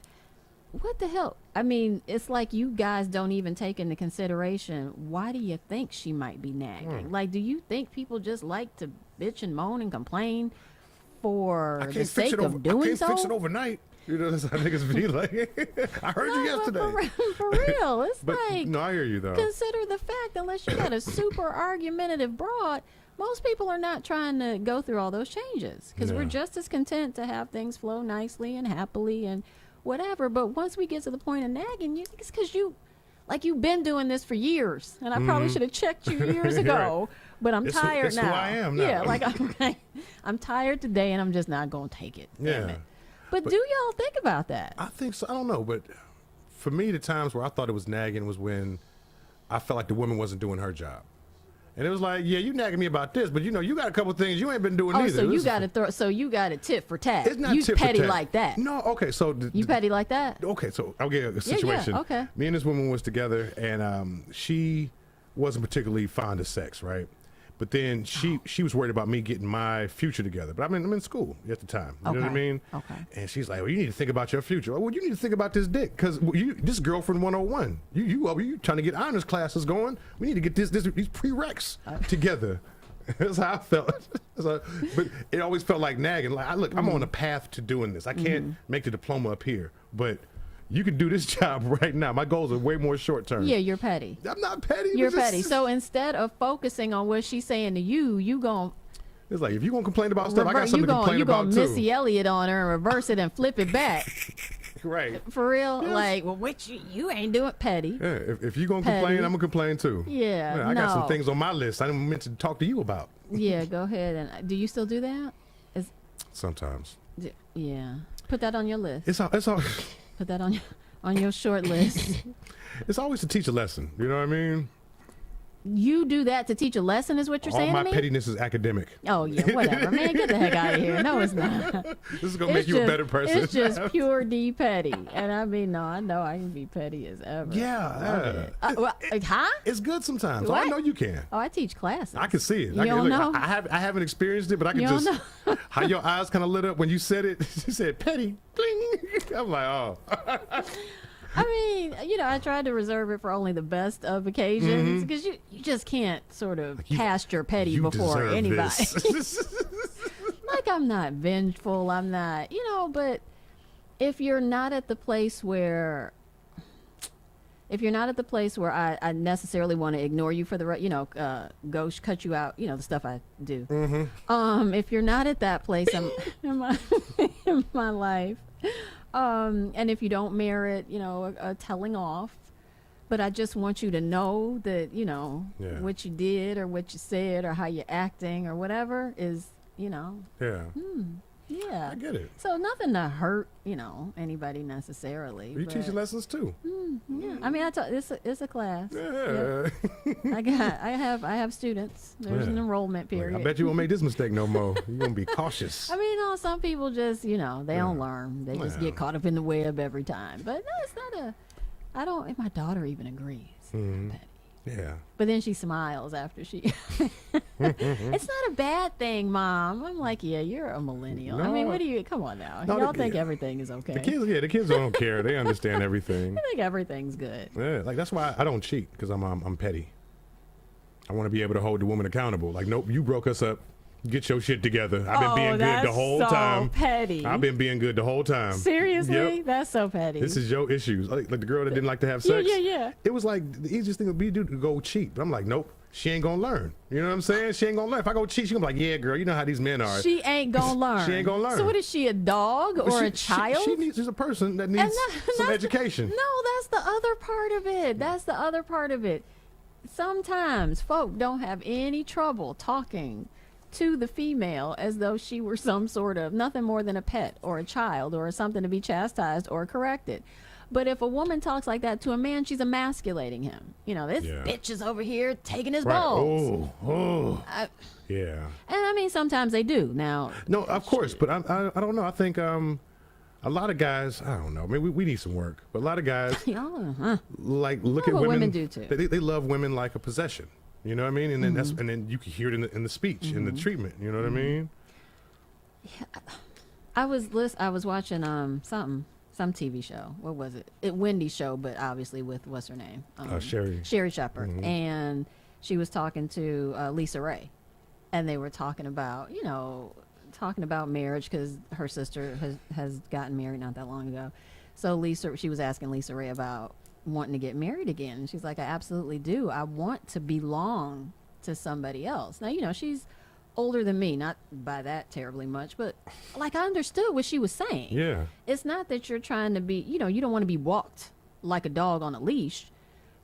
what the hell? I mean, it's like you guys don't even take into consideration, why do you think she might be nagging? Like, do you think people just like to bitch and moan and complain for the sake of doing so? I can't fix it overnight. That's how niggas be like. I heard you yesterday. For real. It's But like, no, I hear you though. consider the fact, unless you got a super argumentative broad, most people are not trying to go through all those changes, because we're Yeah. just as content to have things flow nicely and happily and whatever. But once we get to the point of nagging, it's because you've been doing this for years, and I probably should have checked you years ago. But I'm tired it's now. who I am now. Yeah, like I'm tired today, and I'm just not gonna take it. Damn Yeah. it. But do y'all think about that? I think so. I don't know, but for me, the times where I thought it was nagging was when I felt like the woman wasn't doing her job. And it was like, yeah, you nagging me about this, but you got a couple things you ain't been doing Oh, either. so you got to tit for tat. It's not You tit for petty tat. like that. No, okay, so You petty like that? okay, so I'll give you a situation. okay. Me and this woman was together, and she wasn't particularly fond of sex, right? But then she was worried about me getting my future together. But I'm in school at the time. You know what I Okay. mean? Okay. And she's like, well, you need to think about your future. Well, you need to think about this dick, because this girlfriend 101. You trying to get honors classes going. We need to get these prereqs together. That's how I felt. So, but it always felt like nagging. Like, I'm on a path to doing this. I can't make the diploma up here, but you can do this job right now. My goals are way more short term. Yeah, you're petty. I'm not petty. You're it's just- petty. So instead of focusing on what she's saying to you, you gon' It's like, if you're going to complain about stuff, I got something to complain you about gonna too. Missy Elliott on her and reverse it and flip it back. Right. For real? Yes. Like, well, what you ain't doing petty. Yeah, if you're going to Petty. complain, I'm going to complain too. Yeah, I got some no. things on my list I didn't meant to talk to you about. Yeah, go ahead. And do you still do that? Sometimes. Yeah. Put that on your list. It's Put that on your short list. it's always to teach a lesson. You know what I mean? You do that to teach a lesson, is what you're All saying my to me? pettiness is academic. Oh yeah, whatever, man. Get the heck out of here. No, it's not. This is going to make you a better person. It's just pure D petty, and I mean, no, I know I can be petty as ever. Yeah. Huh? It's good sometimes. Oh, I What? know you can. Oh, I teach classes. I can see it. You don't know? I haven't experienced it, but I can You don't just how your eyes kind of lit up when you said it. You said petty, bling. I'm like, oh. I mean, I tried to reserve it for only the best of occasions, because you just can't sort of cast your petty You before deserve anybody. this. Like, I'm not vengeful. I'm not, but if you're not at the place where I necessarily want to ignore you for the go cut you out, the stuff I do. If you're not at that place in my life, and if you don't merit, a telling off, but I just want you to know that, Yeah. what you did or what you said or how you're acting or whatever is, Yeah. yeah. I get it. So nothing to hurt, anybody necessarily. You but- teaching lessons too. Yeah, I mean, it's a class. Yeah. I have students. There's an Yeah. enrollment Like, period. I bet you won't make this mistake no more. You're going to be cautious. I mean, some people just, they don't learn. They just Yeah. get caught up in the web every time. But no, it's not my daughter even agrees. I'm petty. Yeah. But then she smiles after she. It's not a bad thing, Mom. I'm like, yeah, you're a millennial. I mean, No. what do you? Come on now. No, Y'all think everything is okay. The kids don't care. They understand everything. I think everything's good. Yeah, like that's why I don't cheat, because I'm petty. I want to be able to hold the woman accountable. Like, nope, you broke us up. Get your shit together. I've been being good the whole time. Petty. I've been being good the whole time. Seriously, Yep. that's so petty. This is your issues. Like the girl that didn't like to have sex. Yeah. It was like the easiest thing would be to do to go cheat. But I'm like, nope, she ain't gonna learn. You know what I'm saying? She ain't gonna learn. If I go cheat, she gonna be like, yeah, girl, you know how these men are. She ain't gonna learn. She ain't gonna learn. So what is she, a dog or a child? She's a person that needs some education. No, that's the other part of it. That's the other part of it. Sometimes folk don't have any trouble talking to the female as though she were some sort of nothing more than a pet or a child or something to be chastised or corrected. But if a woman talks like that to a man, she's emasculating him. You know, this bitch is over here taking his balls. Yeah. And I mean, sometimes they do. Now, no, of course, but I don't know. I think a lot of guys, I don't know. I mean, we need some work, but a lot of guys like look at what women. women do too. They love women like a possession. You know what I mean? And then and then you can hear it in the speech, in the treatment. You know what I mean? I was watching some TV show. What was it? Wendy's show, but obviously with what's her name? Sherry Shepherd, and she was talking to Lisa Ray, and they were talking about marriage because her sister has gotten married not that long ago. So she was asking Lisa Ray about wanting to get married again, and she's like, I absolutely do. I want to belong to somebody else. Now, she's older than me, not by that terribly much, but like I understood what she was saying. Yeah. It's not that you're trying to be, you don't want to be walked like a dog on a leash,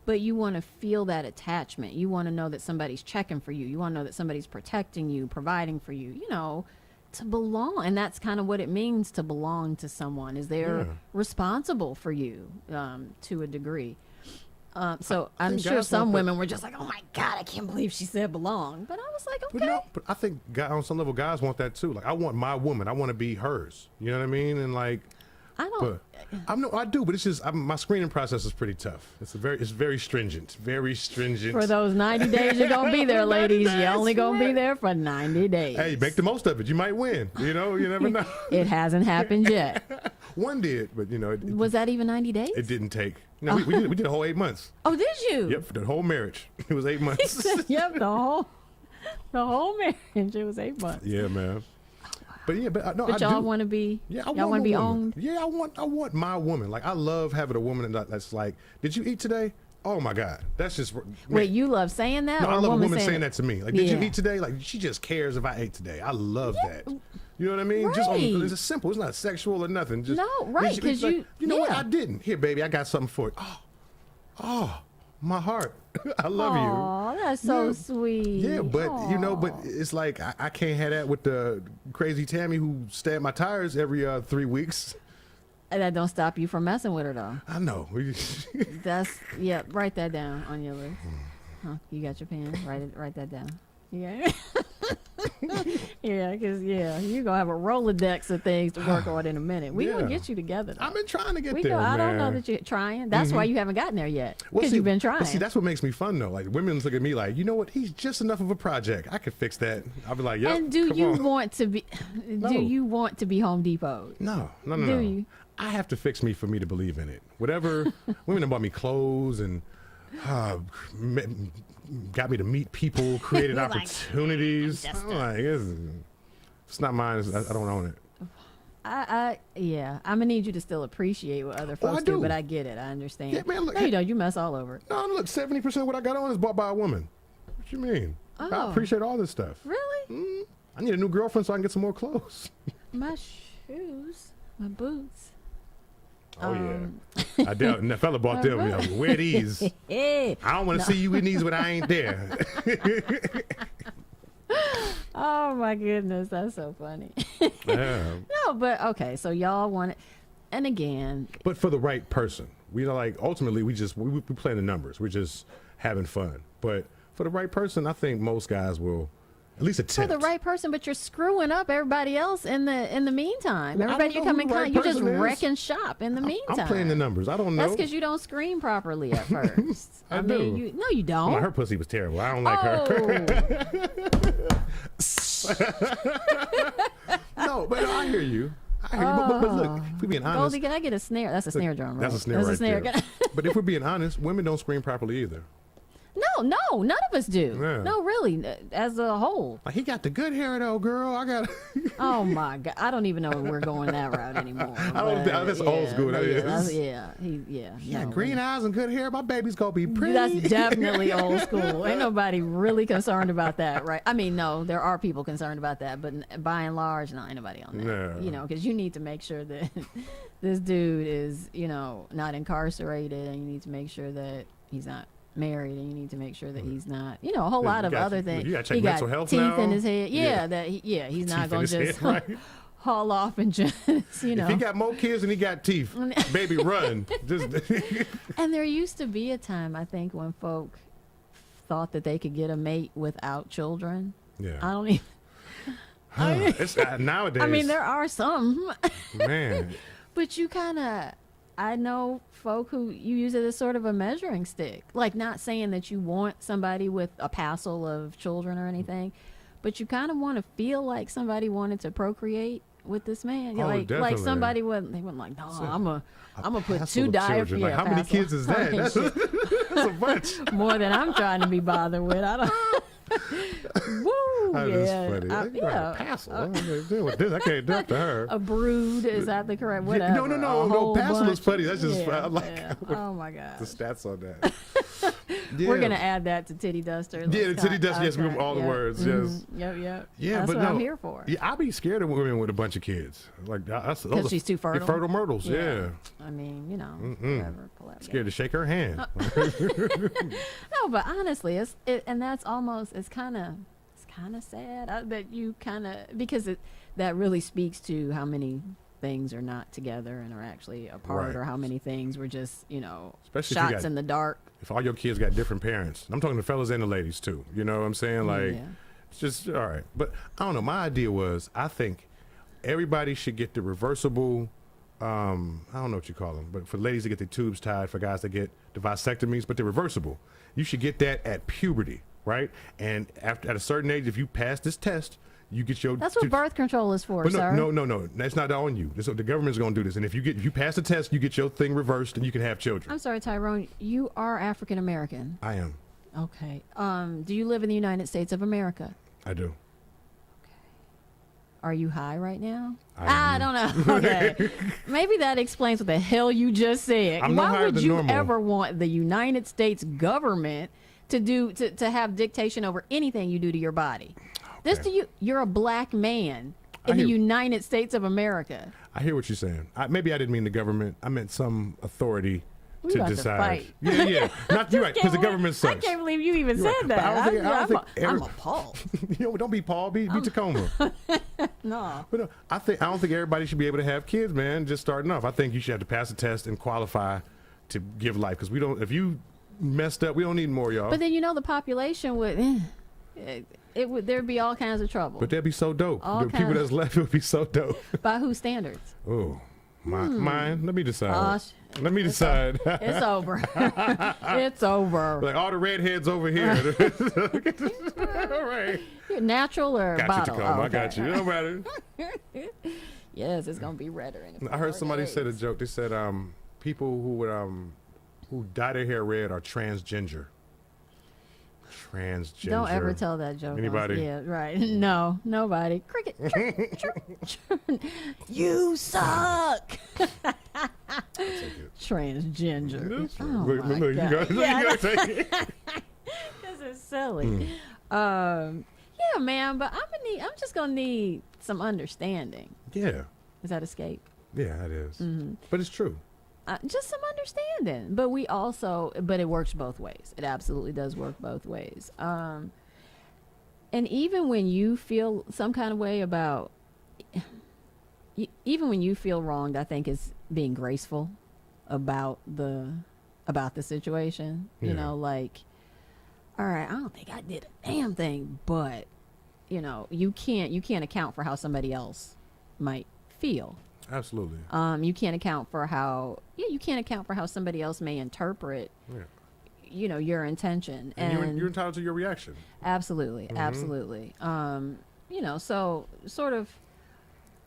but you want to feel that attachment. You want to know that somebody's checking for you. You want to know that somebody's protecting you, providing for you, to belong. And that's kind of what it means to belong to someone, is they're responsible for you to a degree. So I'm sure some women were just like, oh my God, I can't believe she said belong. But I was like, okay. But I think on some level guys want that too. Like, I want my woman. I want to be hers. You know what I mean? And like, I don't. I do, but it's just my screening process is pretty tough. It's very stringent, very stringent. For those 90 days you're gonna be there, ladies. You're only gonna be there for 90 days. Hey, make the most of it. You might win. You never know. It hasn't happened yet. One did, but was that even 90 days? It didn't take. No, we did a whole 8 months. Oh, did you? Yep, for the whole marriage. It was 8 months. Yep, the whole marriage. It was 8 months. Yeah, man. But yeah, but no, but y'all want to be. Yeah, y'all want to be owned. Yeah, I want my woman. Like, I love having a woman that's like, "Did you eat today?" Oh my God, that's just. Wait, you love saying that? No, or I love a woman saying saying that to me. Like, did you eat today? Like, she just cares if I ate today. I love that. You know what I mean? Right. It's just simple. It's not sexual or nothing. Just, no, right? Because like, you know what? I didn't. Here, baby, I got something for you. Oh, my heart. I love you. Oh, that's so sweet. Yeah, but but it's like I can't have that with the crazy Tammy who stabbed my tires every 3 weeks. And that don't stop you from messing with her though. I know. Write that down on your list. Huh, you got your pen? Write that down. Yeah. Yeah, because you're gonna have a Rolodex of things to work on in a minute. We're gonna get you together though. I've been trying to get there. I don't know that you're trying. That's why you haven't gotten there yet. Because you've been trying. But see, that's what makes me fun though. Like, women look at me like, you know what? He's just enough of a project. I could fix that. I'll be like, yep. And do you want to be Home Depot? No. Do you? I have to fix me for me to believe in it. Whatever. Women have bought me clothes and got me to meet people, created opportunities. I'm like, it's not mine. I don't own it. I'm gonna need you to still appreciate what other folks do, but I get it. I understand. Yeah, man, look, no, you don't. You mess all over it. No, look, 70% of what I got on is bought by a woman. What you mean? I appreciate all this stuff. Really? I need a new girlfriend so I can get some more clothes. My shoes, my boots. Oh yeah, I doubt that fella bought them. Wear these. I don't want to see you in these when I ain't there. Oh my goodness, that's so funny. Yeah. No, but okay, so y'all want it, and again. But for the right person, ultimately we play the numbers. We're just having fun. But for the right person, I think most guys will At least for attempt. the right person, but you're screwing up everybody else in the meantime. Well, I Everybody don't you know come who in the right you just person is. wrecking shop in the meantime. I'm playing the numbers. I don't know. That's because you don't scream properly at first. I mean, do. no, you don't. Well, her pussy was terrible. I don't like her. No, but I hear you. I hear you. But look, if we're being honest. Goldie, can I get a snare? That's a snare drum, right? That's a snare right there. Can But if we're being honest, women don't scream properly either. No, none of us do. Yeah. No, really, as a whole. Like, he got the good hair though, girl. I got. Oh my God, I don't even know if we're going that route anymore. That's old school, that is. Yeah, Green eyes and good hair. My baby's gonna be pretty. That's definitely old school. Ain't nobody really concerned about that, right? I mean, no, there are people concerned about that, but by and large, no, ain't nobody on that. No. You know, because you need to make sure that this dude is, not incarcerated, and you need to make sure that he's not married, and you need to make sure that he's not, a whole lot of other things. You gotta check he got mental health teeth now. in his head. Yeah. He's not Teeth gonna in his just head, right? haul off and just, If he got more kids than he got teeth, baby, run. Just. And there used to be a time, I think, when folk thought that they could get a mate without children. Yeah. I don't even. It's nowadays. I mean, there are some, man. but I know folk who you use it as sort of a measuring stick. Like, not saying that you want somebody with a passel of children or anything, but you kind of want to feel like somebody wanted to procreate with this man. Oh, like definitely. somebody wasn't like, no, I'm gonna put Passel two of diapers. children. Like, how many kids is that? That's a bunch. More than I'm trying to be bothered with. I don't. Woo! That yeah, is funny. yeah. Passel. I don't know what to do with this. I can't do it to her. A brood, is that the correct? Whatever. No. Passel is funny. That's just yeah, I like yeah. Oh my God. the stats on that. We're gonna add that to Titty Duster. Yeah, the titty duster. Yes, we have all the words. Yes. Yep. Yeah, That's but what no, I'm here for. Yeah, I'd be scared of women with a bunch of kids. Like, those Because are- she's too fertile. Fertile myrtles. Yeah. I mean, whatever. Pull out Scared to shake her hand. No, but honestly, and that's almost it's kind of sad that you because that really speaks to how many things are not together and are actually apart, Right. or how many things were just Especially if you shots got- in the dark. If all your kids got different parents, I'm talking to fellas and the ladies too. You know what I'm saying? Like, Yeah. it's just all right. But I don't know. My idea was, I think everybody should get the reversible. I don't know what you call them, but for ladies to get their tubes tied, for guys to get the vasectomies, but they're reversible. You should get that at puberty, right? And at a certain age, if you pass this test, you get your. That's what birth control is for, But sir. no. That's not on you. The government's going to do this. And if you pass the test, you get your thing reversed, and you can have children. I'm sorry, Tyrone. You are African American. I am. Okay. Do you live in the United States of America? I do. Are you high right now? I I don't know. Okay. Maybe that explains what the hell you just said. I'm no Why higher would than you normal. ever want the United States government to have dictation over anything you do to your body? This Okay. to you, you're a black man I in the hear- United States of America. I hear what you're saying. Maybe I didn't mean the government. I meant some authority We to about to decide. fight. Yeah. Not you, right? Because the government I sucks. can't believe you even You're said right. But I that. don't think- I don't think I'm every- appalled. Don't be Paul. Be Tacoma. No. But no, I don't think everybody should be able to have kids, man. Just starting off, I think you should have to pass a test and qualify to give life. Because we don't. If you messed up, we don't need more, y'all. But then the population would there'd be all kinds of trouble. But that'd be so dope. All The people kinds- that's left would be so dope. By whose standards? Oh, mine. Let me decide. Gosh. Let me decide. It's over. It's over. Like all the redheads over here. All right. Natural or Got bottle? you, Tacoma. Oh, I got okay. you. It don't matter. Yes, it's gonna be redder. In a I heard few somebody more said a days. joke. They said people who would who dye their hair red are transgender. Transgender. Don't ever tell that joke. Anybody? Yeah, right. No, nobody. Cricket. You suck. Transgender. That's right. Oh Look, my you God. got Yeah, to take it. this is silly. Hmm. Yeah, man. But I'm just gonna need some understanding. Yeah. Is that escape? Yeah, it is. Mm-hmm. But it's true. Just some understanding, but it works both ways. It absolutely does work both ways. And even when you feel some kind of way about, even when you feel wronged, I think is being graceful about the situation. You Yeah. know, like, all right, I don't think I did a damn thing, but you know, you can't account for how somebody else might feel. Absolutely. You can't account for how somebody else may interpret, Yeah. you know, your intention. And you're entitled to your reaction. Absolutely, absolutely. You know, so sort of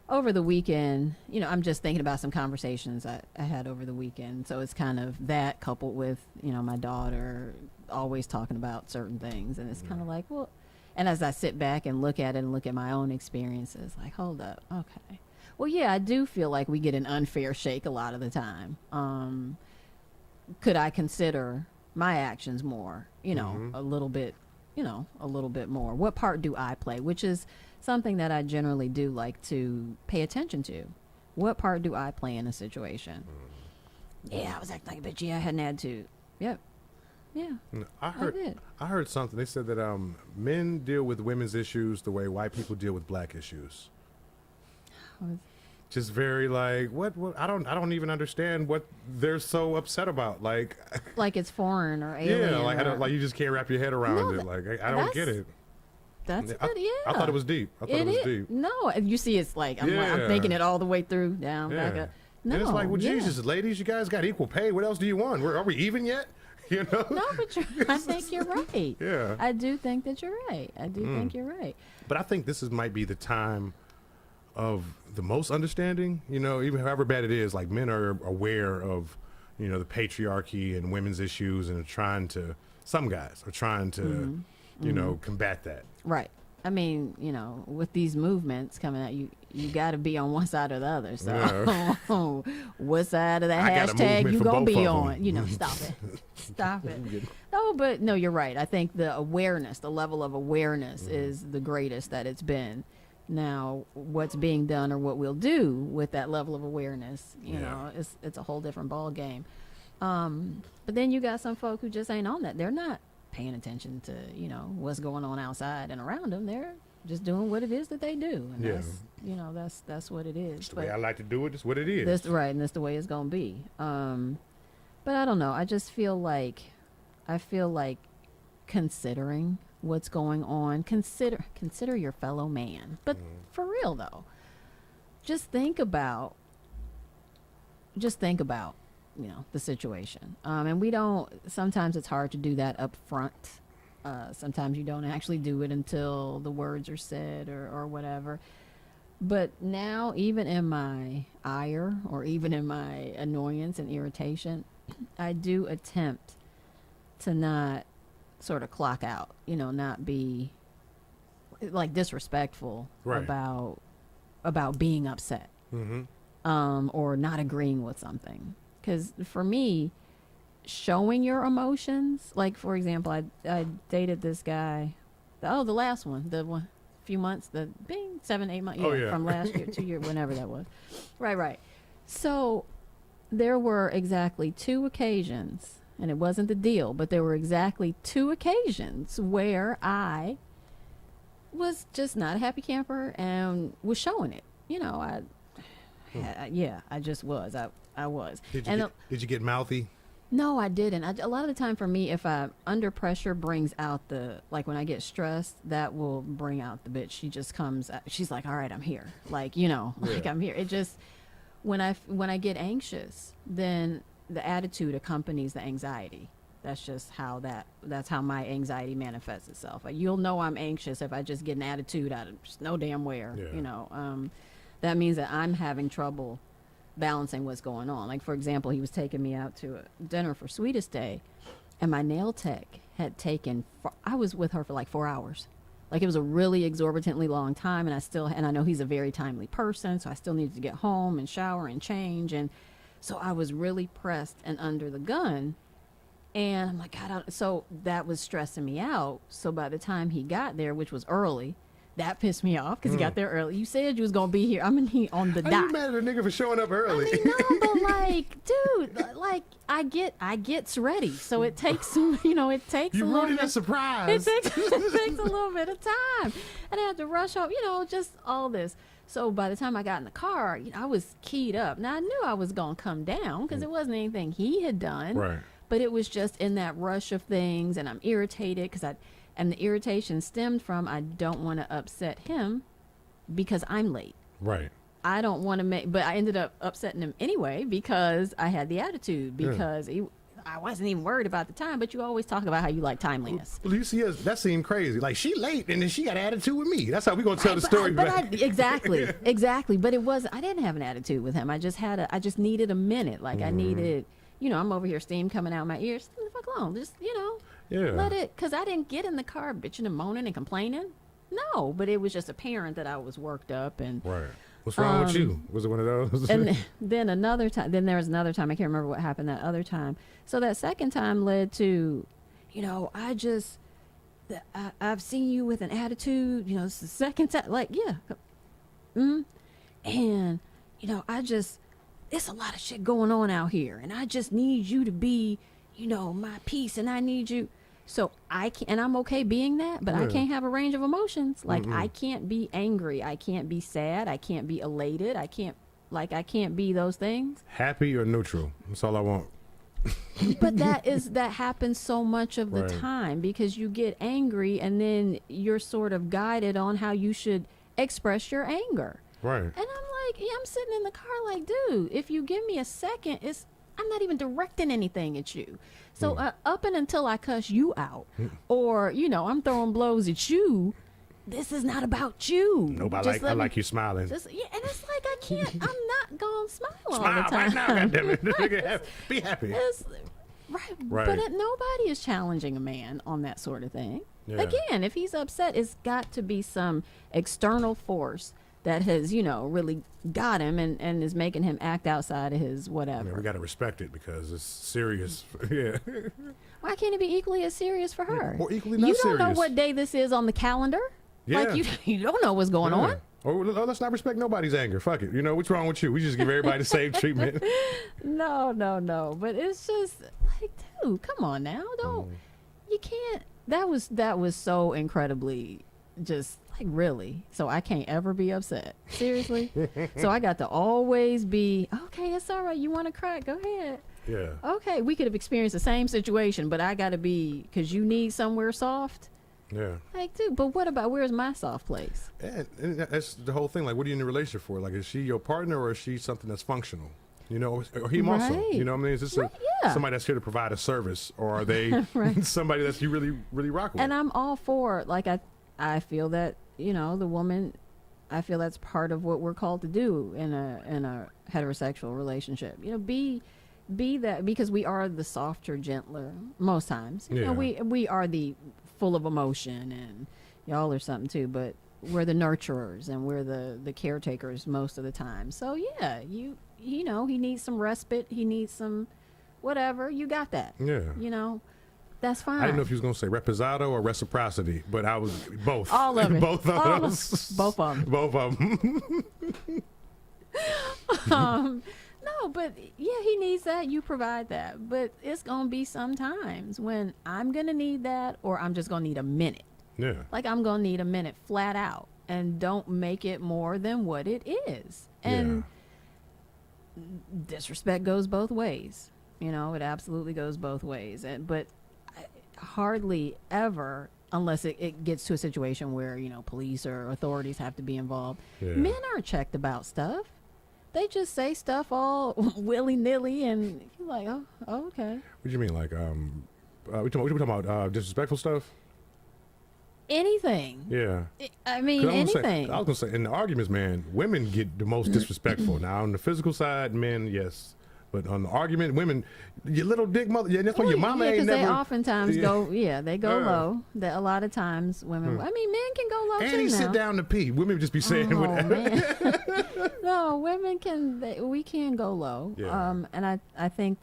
over the weekend, you know, I'm just thinking about some conversations I had over the weekend. So it's kind of that coupled with, you know, my daughter always talking about certain things. And it's kind of like, well, and as I sit back and look at it and look at my own experiences, like, hold up, okay. Well, yeah, I do feel like we get an unfair shake a lot of the time. Could I consider my actions more, you know, a little bit more? What part do I play? Which is something that I generally do like to pay attention to. What part do I play in a situation? Yeah, I was acting like a bitch. Yeah, I had an attitude. Yep. Yeah. I did. heard something. They said that men deal with women's issues the way white people deal with black issues. Just very like what I don't even understand what they're so upset about. Like it's foreign or alien. yeah, like I don't, like you just can't wrap your head around it. Like I don't get it. That's I, good. Yeah. I thought it was deep. I thought it was deep. No, you see, it's like I'm thinking it all the way through, down, back Yeah. up. No, And it's like, well, Jesus, ladies, you guys got equal pay. What else do you want? Are we even yet? You know? No, but I think you're right. Yeah. I do think that you're right. I do think you're right. But I think this might be the time of the most understanding, you know, even however bad it is, like men are aware of, you know, the patriarchy and women's issues and some guys are trying to, you know, combat that. Right. I mean, you know, with these movements coming out, you got to be on one side or the other. So what side of the I got a hashtag movement you for going to both be of 'em. on? You know, stop it. Stop it. No, you're right. I think the awareness, the level of awareness is the greatest that it's been. Now, what's being done or what we'll do with that level of awareness, you know, it's a whole different ball game. But then you got some folk who just ain't on that. They're not paying attention to, you know, what's going on outside and around them. They're just doing what it is that they do. And that's, you know, that's what it is. It's the way I like to do it. It's what it is. That's right. And that's the way it's going to be. But I don't know. I just feel like considering what's going on, consider your fellow man. But for real though, just think about, you know, the situation. And sometimes it's hard to do that up front. Sometimes you don't actually do it until the words are said or whatever. But now, even in my ire or even in my annoyance and irritation, I do attempt to not sort of clock out, you know, not be like disrespectful about being upset, or not agreeing with something. Because for me, showing your emotions, like for example, I dated this guy, the last one, few months, 7, 8 months, from last year, 2 years, whenever that was. Right. So there were exactly 2 occasions, and it wasn't the deal, but there were exactly 2 occasions where I was just not a happy camper and was showing it. You know, I just was. I was. Did you get mouthy? No, I didn't. A lot of the time for me, if I under pressure brings out like when I get stressed, that will bring out the bitch. She just comes, she's like, all right, I'm here. Like, you know, like I'm here. It just, when I get anxious, then the attitude accompanies the anxiety. That's just that's how my anxiety manifests itself. Like, you'll know I'm anxious if I just get an attitude out of just no damn where, you know. That means that I'm having trouble balancing what's going on. Like, for example, he was taking me out to a dinner for Sweetest Day, and my nail tech had I was with her for like 4 hours. Like, it was a really exorbitantly long time, and I know he's a very timely person, so I still needed to get home and shower and change, and so I was really pressed and under the gun, and I'm like, God, so that was stressing me out. So by the time he got there, which was early, that pissed me off because he got there early. You said you was going to be here. I'm in here on the dot. Are you mad at a nigga for showing up early? I mean, no, but like, dude, like I gets ready. So it takes, you know, it takes You a little ruined bit. the surprise. It takes a little bit of time. And I had to rush up, you know, just all this. So by the time I got in the car, you know, I was keyed up. Now I knew I was going to come down because it wasn't anything he had done. Right. But it was just in that rush of things, and I'm irritated because And the irritation stemmed from I don't want to upset him because I'm late. Right. I don't want to make, but I ended up upsetting him anyway because I had the attitude, because I wasn't even worried about the time, but you always talk about how you like timeliness. Well, you see, that seemed crazy. Like, she late, and then she got an attitude with me. That's how we gonna tell the story back. Exactly. But I didn't have an attitude with him. I just needed a minute. Like I needed, I'm over here, steam coming out my ears. Leave the fuck alone. Just, let it, because I didn't get in the car bitching and moaning and complaining. No, but it was just apparent that I was worked up and. Right. What's wrong with you? Was it one of those? And then another time, there was another time, I can't remember what happened that other time. So that second time led to, I've seen you with an attitude, it's the second time, like, and, it's a lot of shit going on out here, and I just need you to be, my peace, and I need you. So I can't, and I'm okay being that, but I can't have a range of emotions. Like I can't be angry. I can't be sad. I can't be elated. I can't be those things. Happy or neutral. That's all I want. But that happens so much of the time, because you get angry and then you're sort of guided on how you should express your anger. Right. And I'm like, I'm sitting in the car like, dude, if you give me a second, I'm not even directing anything at you. So up and until I cuss you out, or I'm throwing blows at you, this is not about you. Nobody I like you smiling. And it's like I can't. I'm not gonna smile all the Smile time. right now, goddammit. Be happy. Right. But nobody is challenging a man on that sort of thing. Yeah. Again, if he's upset, it's got to be some external force that has, really got him and is making him act outside of his whatever. We got to respect it because it's serious. Yeah. Why can't it be equally as serious for her? Or equally not serious. You don't serious. know what day this is on the calendar? Yeah. Like, you don't know what's going on. Or let's not respect nobody's anger. Fuck it. What's wrong with you? We just give everybody the same treatment. No. But it's just like, dude, come on now. You can't. That was so incredibly just like, really. So I can't ever be upset. Seriously. So I got to always be, okay, it's all right. You want to cry? Go ahead. Yeah. Okay, we could have experienced the same situation, but I got to be, because you need somewhere soft. Yeah. Like, dude, but what about, where's my soft place? And that's the whole thing. Like, what are you in a relationship for? Like, is she your partner, or is she something that's functional? Or him also. You know what I mean? Is this somebody that's here to provide a service, or are they somebody that's you really, really rock with? And I'm all for, like, I feel that, the woman, I feel that's part of what we're called to do in a heterosexual relationship. Be that, because we are the softer, gentler most times. We are the full of emotion, and y'all are something too, but we're the nurturers and we're the caretakers most of the time. So yeah, he needs some respite, he needs some whatever, you got that. Yeah. That's fine. I didn't know if you was going to say reposado or reciprocity, but I was both. All of it. Both of those. Both of them. Both of them. No, but yeah, he needs that. You provide that. But it's going to be sometimes when I'm going to need that, or I'm just going to need a minute. Yeah. Like, I'm going to need a minute flat out, and don't make it more than what it is. And disrespect goes both ways. It absolutely goes both ways. But hardly ever, unless it gets to a situation where, police or authorities have to be involved. Men aren't checked about stuff. They just say stuff all willy-nilly, and you're like, oh, okay. What do you mean? Like, we talking about disrespectful stuff? Anything. Yeah. I mean, anything. I was going to say, in the arguments, man, women get the most disrespectful. Now, on the physical side, men, yes. But on the argument, women, your little dick mother, that's why your mama ain't never. They oftentimes go low. That a lot of times women, I mean, men can go low too. And he sit down to pee. Women just be saying whatever. No, women we can go low. Yeah. And I think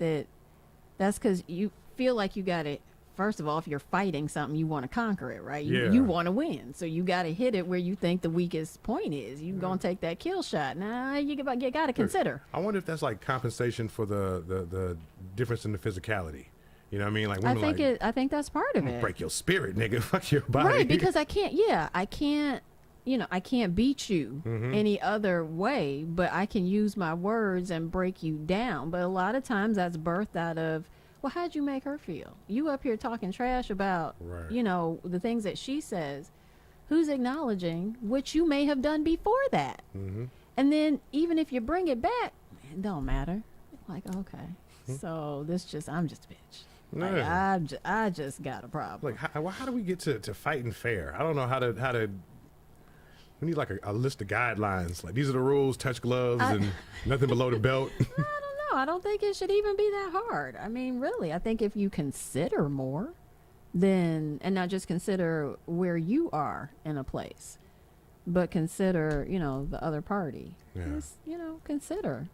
that's because you feel like you got to. First of all, if you're fighting something, you want to conquer it, right? You want to win. So you got to hit it where you think the weakest point is. You're going to take that kill shot. Nah, you got to consider. I wonder if that's like compensation for the difference in the physicality. You know what I mean? Like women I think that's part of it. Break your spirit, nigga. Fuck your body. Right, because I can't beat you any other way, but I can use my words and break you down. But a lot of times that's birthed out of well, how'd you make her feel? You up here talking trash about, Right. you know, the things that she says. Who's acknowledging what you may have done before that? Mm-hmm. And then even if you bring it back, it don't matter. Like, okay, so I'm just a bitch. Like, Yeah. I just got a problem. Like, how do we get to fighting fair? I don't know how to. We need like a list of guidelines. Like, these are the rules: touch gloves and nothing below the belt. I don't know. I don't think it should even be that hard. I mean, really, I think if you consider more, then, and not just consider where you are in a place, but consider, you know, the other party. Yeah. Just, you know, consider.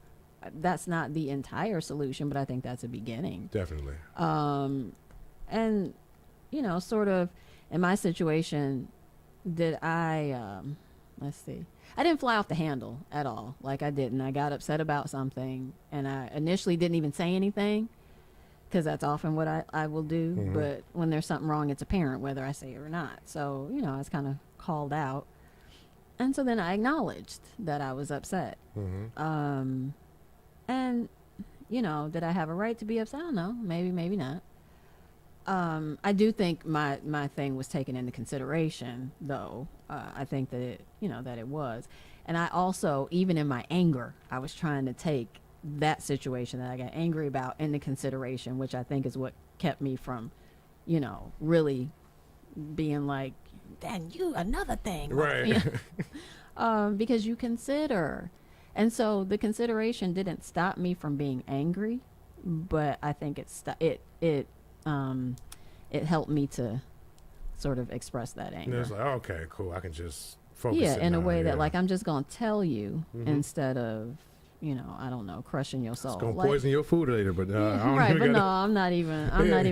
That's not the entire solution, but I think that's a beginning. Definitely. And, you know, sort of in my situation, did I, let's see, I didn't fly off the handle at all. Like, I didn't. I got upset about something, and I initially didn't even say anything, because that's often what I will do. Mhm. But when there's something wrong, it's apparent whether I say it or not. So, you know, I was kind of called out. And so then I acknowledged that I was upset. Mm-hmm. And, you know, did I have a right to be upset? I don't know. Maybe, maybe not. I do think my thing was taken into consideration, though. I think that it, you know, that it was. And I also, even in my anger, I was trying to take that situation that I got angry about into consideration, which I think is what kept me from, you know, really being like, then you, another thing. Right. You know? Because you consider. And so the consideration didn't stop me from being angry, but I think it helped me to sort of express that And anger. it's like, okay, cool. I can just focus. Yeah, it in a now, way yeah. that, like, I'm just going to tell you Mhm. instead of, you know, I don't know, crushing your soul. It's gonna Like, poison your food later, but I don't right, even but no, gotta- I'm not even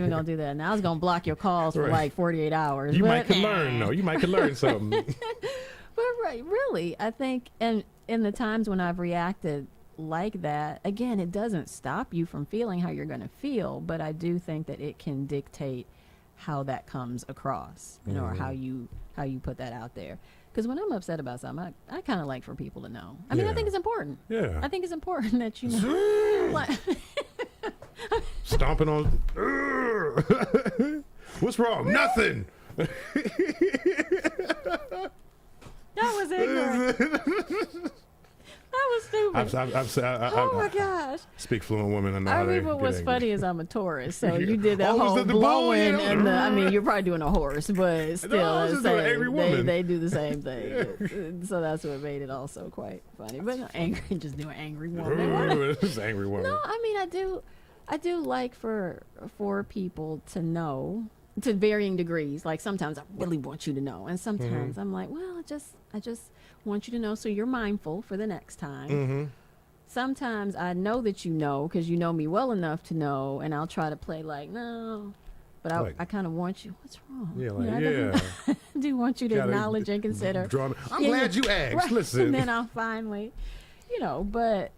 going to do that. Now I was going to block your calls for Right. like 48 hours. You but, might could learn though. You might could learn something. But right, really, I think, and in the times when I've reacted like that, again, it doesn't stop you from feeling how you're going to feel, but I do think that it can dictate how that comes across, you know, or how you put that out there. Because when I'm upset about something, I kind of like for people to know. I mean, I Yeah. think it's important. Yeah. I think it's important that you know. Like, Stomping on. What's wrong? Nothing. that was ignorant. That was stupid. Oh my gosh. Speak fluent women. I know I how mean, they what get was angry. funny is I'm a Taurus, so you did that Oh, was whole that the bull, blowing, yeah? and I mean, you're probably doing a horse, but still, I was it's just doing same. angry woman. They do the same thing. So that's what made it also quite funny. But no, angry, just doing angry woman. It's angry woman. No, I mean, I do like for people to know, to varying degrees. Like, sometimes I really want you to know, and sometimes I'm like, well, I just want you to know so you're mindful for the next time. Mm-hmm. Sometimes I know that you know because you know me well enough to know, and I'll try to play like, no, but I kind of want you. What's wrong? Yeah, You like, know, yeah. I do want you to Gotta acknowledge and consider. I'm Yeah, glad yeah. you asked. Right. Listen. And then I'll finally, you know, but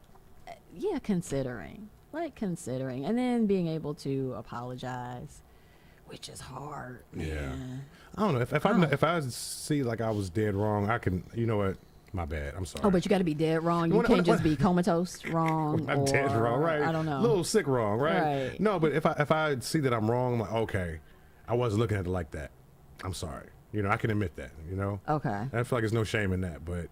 yeah, considering, and then being able to apologize, which is hard. Yeah. Man. I don't know. If I see like I was dead wrong, I can. You know what? My bad. I'm sorry. Oh, but you got to be dead wrong. You When- can't when- just be comatose wrong. I'm or, dead wrong, right? I don't know. A little sick wrong, right? Right. No, but if I see that I'm wrong, I'm like, okay, I wasn't looking at it like that. I'm sorry. You know, I can admit that. You know. Okay. I feel like there's no shame in that. But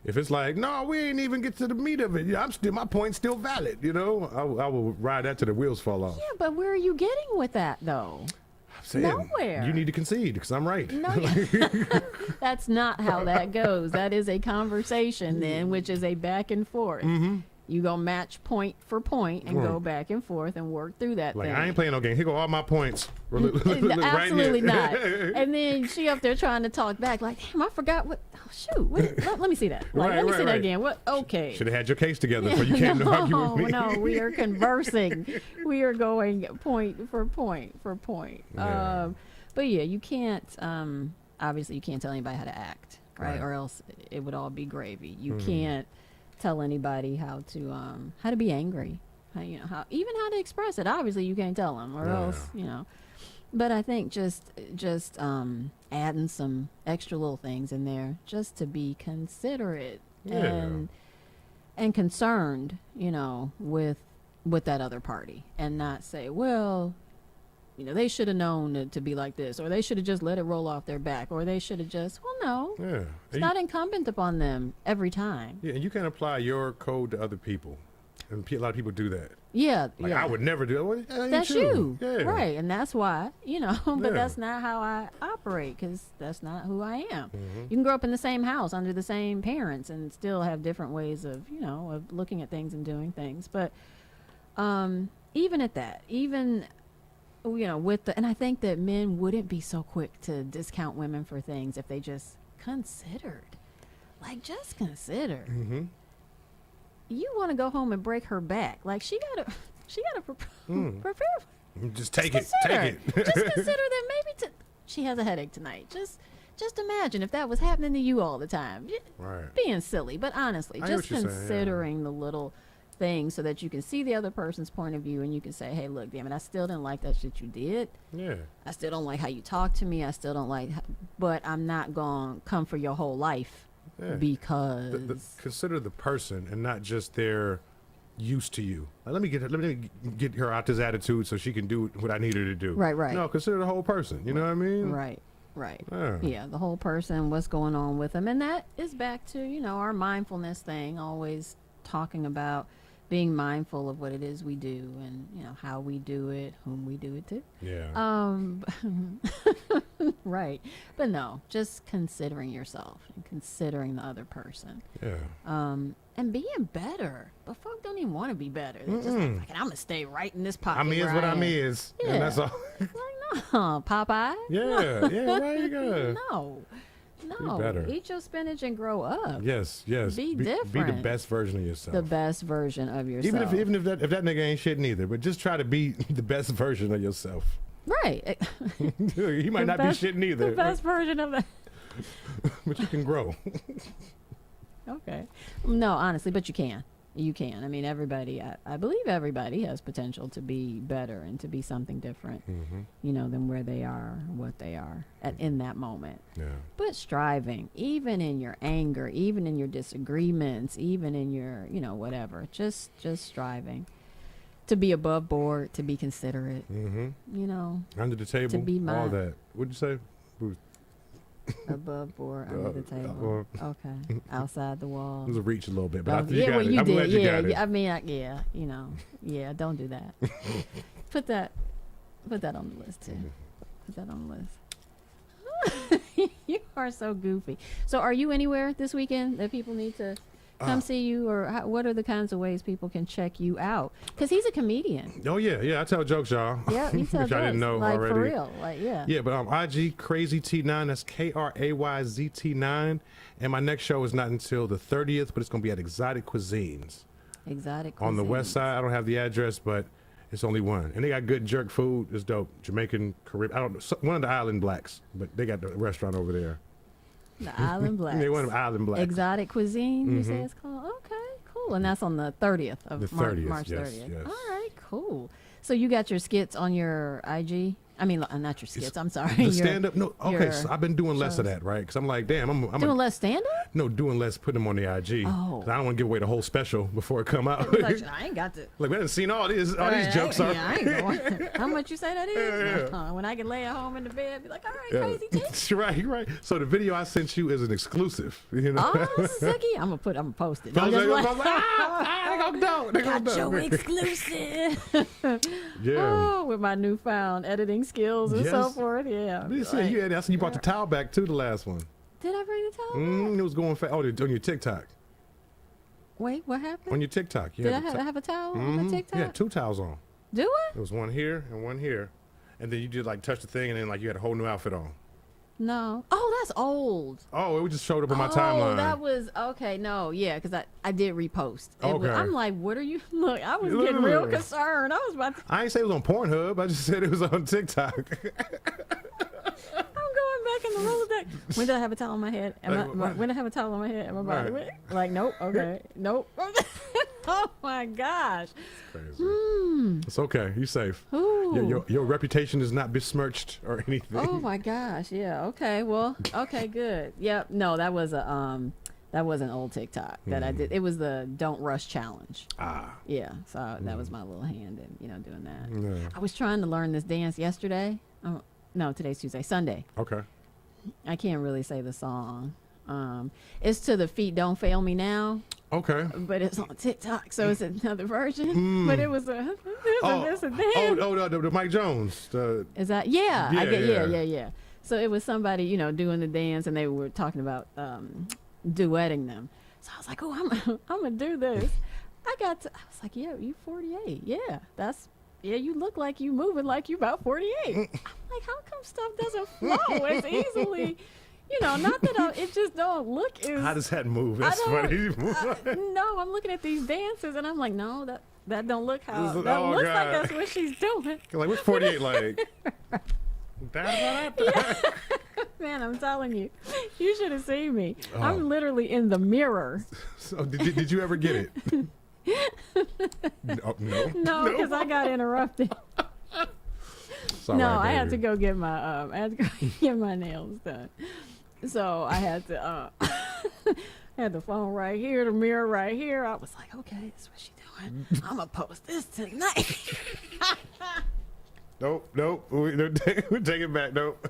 if it's like, no, we ain't even get to the meat of it. Yeah, my point's still valid. You know, I will ride that till the wheels fall off. Yeah, but where are you getting with that though? I'm saying, nowhere. You need to concede because I'm right. No, that's not how that goes. That is a conversation then, which is a back and forth. Mm-hmm. You go match point for point and go back and forth and work through that Like, thing. I ain't playing no game. Here go all my points. Absolutely right not. here. And then she up there trying to talk back, like, damn, I forgot what. Oh, shoot. Let me see that. Like, Right, let me right, see that right. again. What? Okay. Should have had your case together before you came to argue with me. No, we are conversing. We are going point for point for point. Yeah. But yeah, you can't. Obviously, you can't tell anybody how to act, right? Right. Or else it would all be gravy. You Mhm. can't tell anybody how to be angry. How to express it. Obviously, you can't tell them, or Yeah. else But I think just adding some extra little things in there, just to be considerate Yeah. and concerned, with with that other party and not say, well, they should have known it to be like this, or they should have just let it roll off their back, or they should have just, well, no. Yeah. It's not incumbent upon them every time. Yeah, and you can't apply your code to other people. And a lot of people do that. Yeah. Like, yeah. I would never do that. Well, yeah, That's you. Yeah. Right. And that's why, but Yeah. that's not how I operate, because that's not who I am. Mm-hmm. You can grow up in the same house under the same parents and still have different ways of, of looking at things and doing things. But even at that, with and I think that men wouldn't be so quick to discount women for things if they just considered. Like, just consider. Mm-hmm. You want to go home and break her back. Like, she gotta prepare. Just take Just it. consider. Take it. Just consider that maybe she has a headache tonight. Just imagine if that was happening to you all the time. Right. Being silly, but honestly, I hear just what you're saying, yeah. considering the little things so that you can see the other person's point of view and you can say, hey, look, damn it, I still didn't like that shit you did. Yeah. I still don't like how you talk to me. I still don't like, but I'm not going to come for your whole life Yeah. because. Consider the person and not just their used to you. Like, let me get her out this attitude so she can do what I need her to do. Right. No, consider the whole person. You know what I mean? Right. Yeah. Yeah, the whole person, what's going on with them. And that is back to, our mindfulness thing, always talking about being mindful of what it is we do and, how we do it, whom we do it to. Yeah. Right. But no, just considering yourself and considering the other person. Yeah. And being better. But folk don't even want to be better. They're just like, I'm going to stay right in this pocket. I'm is where what I I'm am. is. Yeah. And that's all. Like, no, Popeye. Yeah. Yeah. Right. You gotta. No. better. Eat your spinach and grow up. Yes. Be Be the different. best version of yourself. The best version of yourself. Even if that nigga ain't shit neither, but just try to be the best version of yourself. Right. He might not be shit neither. The best version of that. But you can grow. Okay. No, honestly, but you can. You can. I mean, everybody, I believe everybody has potential to be better and to be something different, than where they are, what they are in that moment. Yeah. But striving, even in your anger, even in your disagreements, even in your, whatever, just striving to be above board, to be considerate, Under the table, to be all that. What'd you say? above board, under the table. Okay. Outside the wall. It was a reach a little bit, but I think Yeah, you got well, it. you I'm did. glad you Yeah, got it. I mean, yeah, don't do that. Put that on the list too. Put that on the list. You are so goofy. So, are you anywhere this weekend that people need to come see you, or what are the kinds of ways people can check you out? Because he's a comedian. Oh yeah, I tell jokes, y'all. Yeah, he tells Which I didn't know like already. for real, like yeah. Yeah, but IG Crazy T9. That's KRAYZT9. And my next show is not until the 30th, but it's gonna be at Exotic Cuisines Exotic on the cuisine. west side. I don't have the address, but it's only one, and they got good jerk food. It's dope. Jamaican, Caribbean. I don't know, one of the Island Blacks, but they got the restaurant over there. The Island Blacks. They one of them Island Blacks. Exotic Cuisine, you say it's called? Okay, cool. And that's on the 30th of The 30th, March yes, 30th. yes. All right, cool. So you got your skits on your IG? I mean, not your skits, I'm sorry. The your- stand up, no, okay. your So I've been doing less of shows. that, right? Because I'm like, damn, I'm Doing less stand-up? no doing less, putting them on the IG. Oh. 'Cause I don't want to give away the whole special before it come out. Like, I ain't got to. Like, we haven't seen all these Right, jokes. I ain't going. How much you say that is? When I can lay at home in the bed, be like, all right, crazy T. Right. So the video I sent you is an exclusive. You know. Oh, sicky. I'm gonna post it. I I'm was just like, like, they gonna know. They gonna got know. your exclusive. Yeah. Oh, with my newfound editing skills and so Yes. forth. Yeah. But you see, Like, I see you brought the towel back too. The last one. did I bring the towel? It was going fast. Oh, on your TikTok. Wait, what happened? On your TikTok. You Did I had the have a towel on my TikTok? You had 2 towels on. Do I? There was one here and one here, and then you did like touch the thing, and then like you had a whole new outfit on. No. Oh, that's old. Oh, it just showed up on my Oh, timeline. that was okay. No, yeah, because I did repost. Okay. I'm like, what are you? Look, I was getting real concerned. I was about to. I ain't say it was on Pornhub. I just said it was on TikTok. I'm going back in the Rolodex. When did I have a towel on my head? When did I have a towel on my head? Am I body? Right. Like, nope. Okay, nope. Oh my gosh. Crazy. It's okay. You safe. Ooh. Your reputation is not besmirched or anything. Oh my gosh. Yeah. Okay. Well. Okay. Good. Yep. No, that was a That wasn't old TikTok that I did. It was the Don't Rush Challenge. Yeah, so that was my little hand in, doing that. Yeah. I was trying to learn this dance yesterday. Oh, no, today's Tuesday. Sunday. Okay. I can't really say the song. It's to the Feet Don't Fail Me Now, Okay. but it's on TikTok, so it's another version. But it was a this and that. The Mike Jones. Is that yeah? Yeah. Yeah. So it was somebody doing the dance, and they were talking about duetting them. So I was like, oh, I'm gonna do this. I was like, yeah, you 48. Yeah, you look like you moving like you about 48. I'm like, how come stuff doesn't flow as easily? Not that it just don't look as. How does that move? That's funny. No, I'm looking at these dancers, and I'm like, no, that don't look how. This is- That oh, looks God. like that's what she's doing. Like, what's 48 like? Man, I'm telling you, you should have seen me. Oh. I'm literally in the mirror. So did you ever get it? No. No, because I got interrupted. It's all No, right, I had to baby. go get my nails done. So I had to I had the phone right here, the mirror right here. I was like, okay, that's what she doing. I'm gonna post this tonight. Nope. We're taking it back. Nope.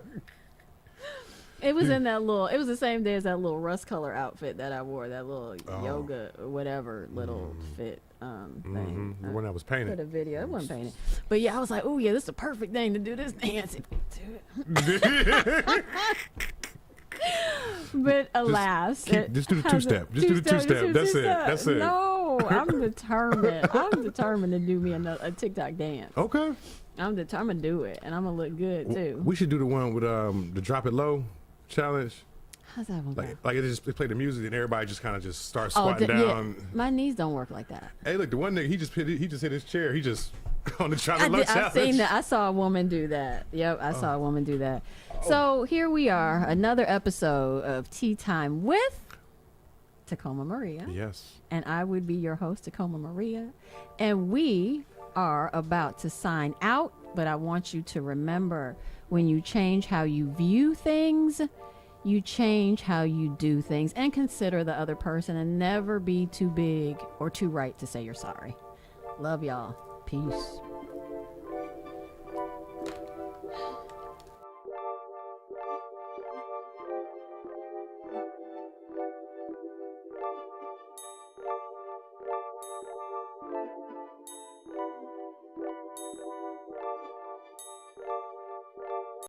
It was in that little. It was the same day as that little rust color outfit that I wore. That little yoga or whatever little fit thing. The one that was Put painted. a video. It wasn't painted, but yeah, I was like, oh yeah, this is the perfect thing to do this dance. But alas, just do the it two-step. has Just do the two-step. That's it. That's it. No, I'm determined. I'm determined to do me a TikTok dance. Okay. I'm determined to do it, and I'm gonna look good too. We should do the one with the drop it low challenge. How's that one go? Like they play the music and everybody just kind of just starts Oh, squatting down. my knees don't work like that. Hey, look, the one nigga he just hit his chair. He just on the drop it low challenge. I've seen that. I saw a woman do that. Yep, I saw a woman do that. So here we are, another episode of Tea Time with Tacoma Maria. Yes. And I would be your host, Tacoma Maria. And we are about to sign out, but I want you to remember, when you change how you view things, you change how you do things, and consider the other person, and never be too big or too right to say you're sorry. Love y'all. Peace.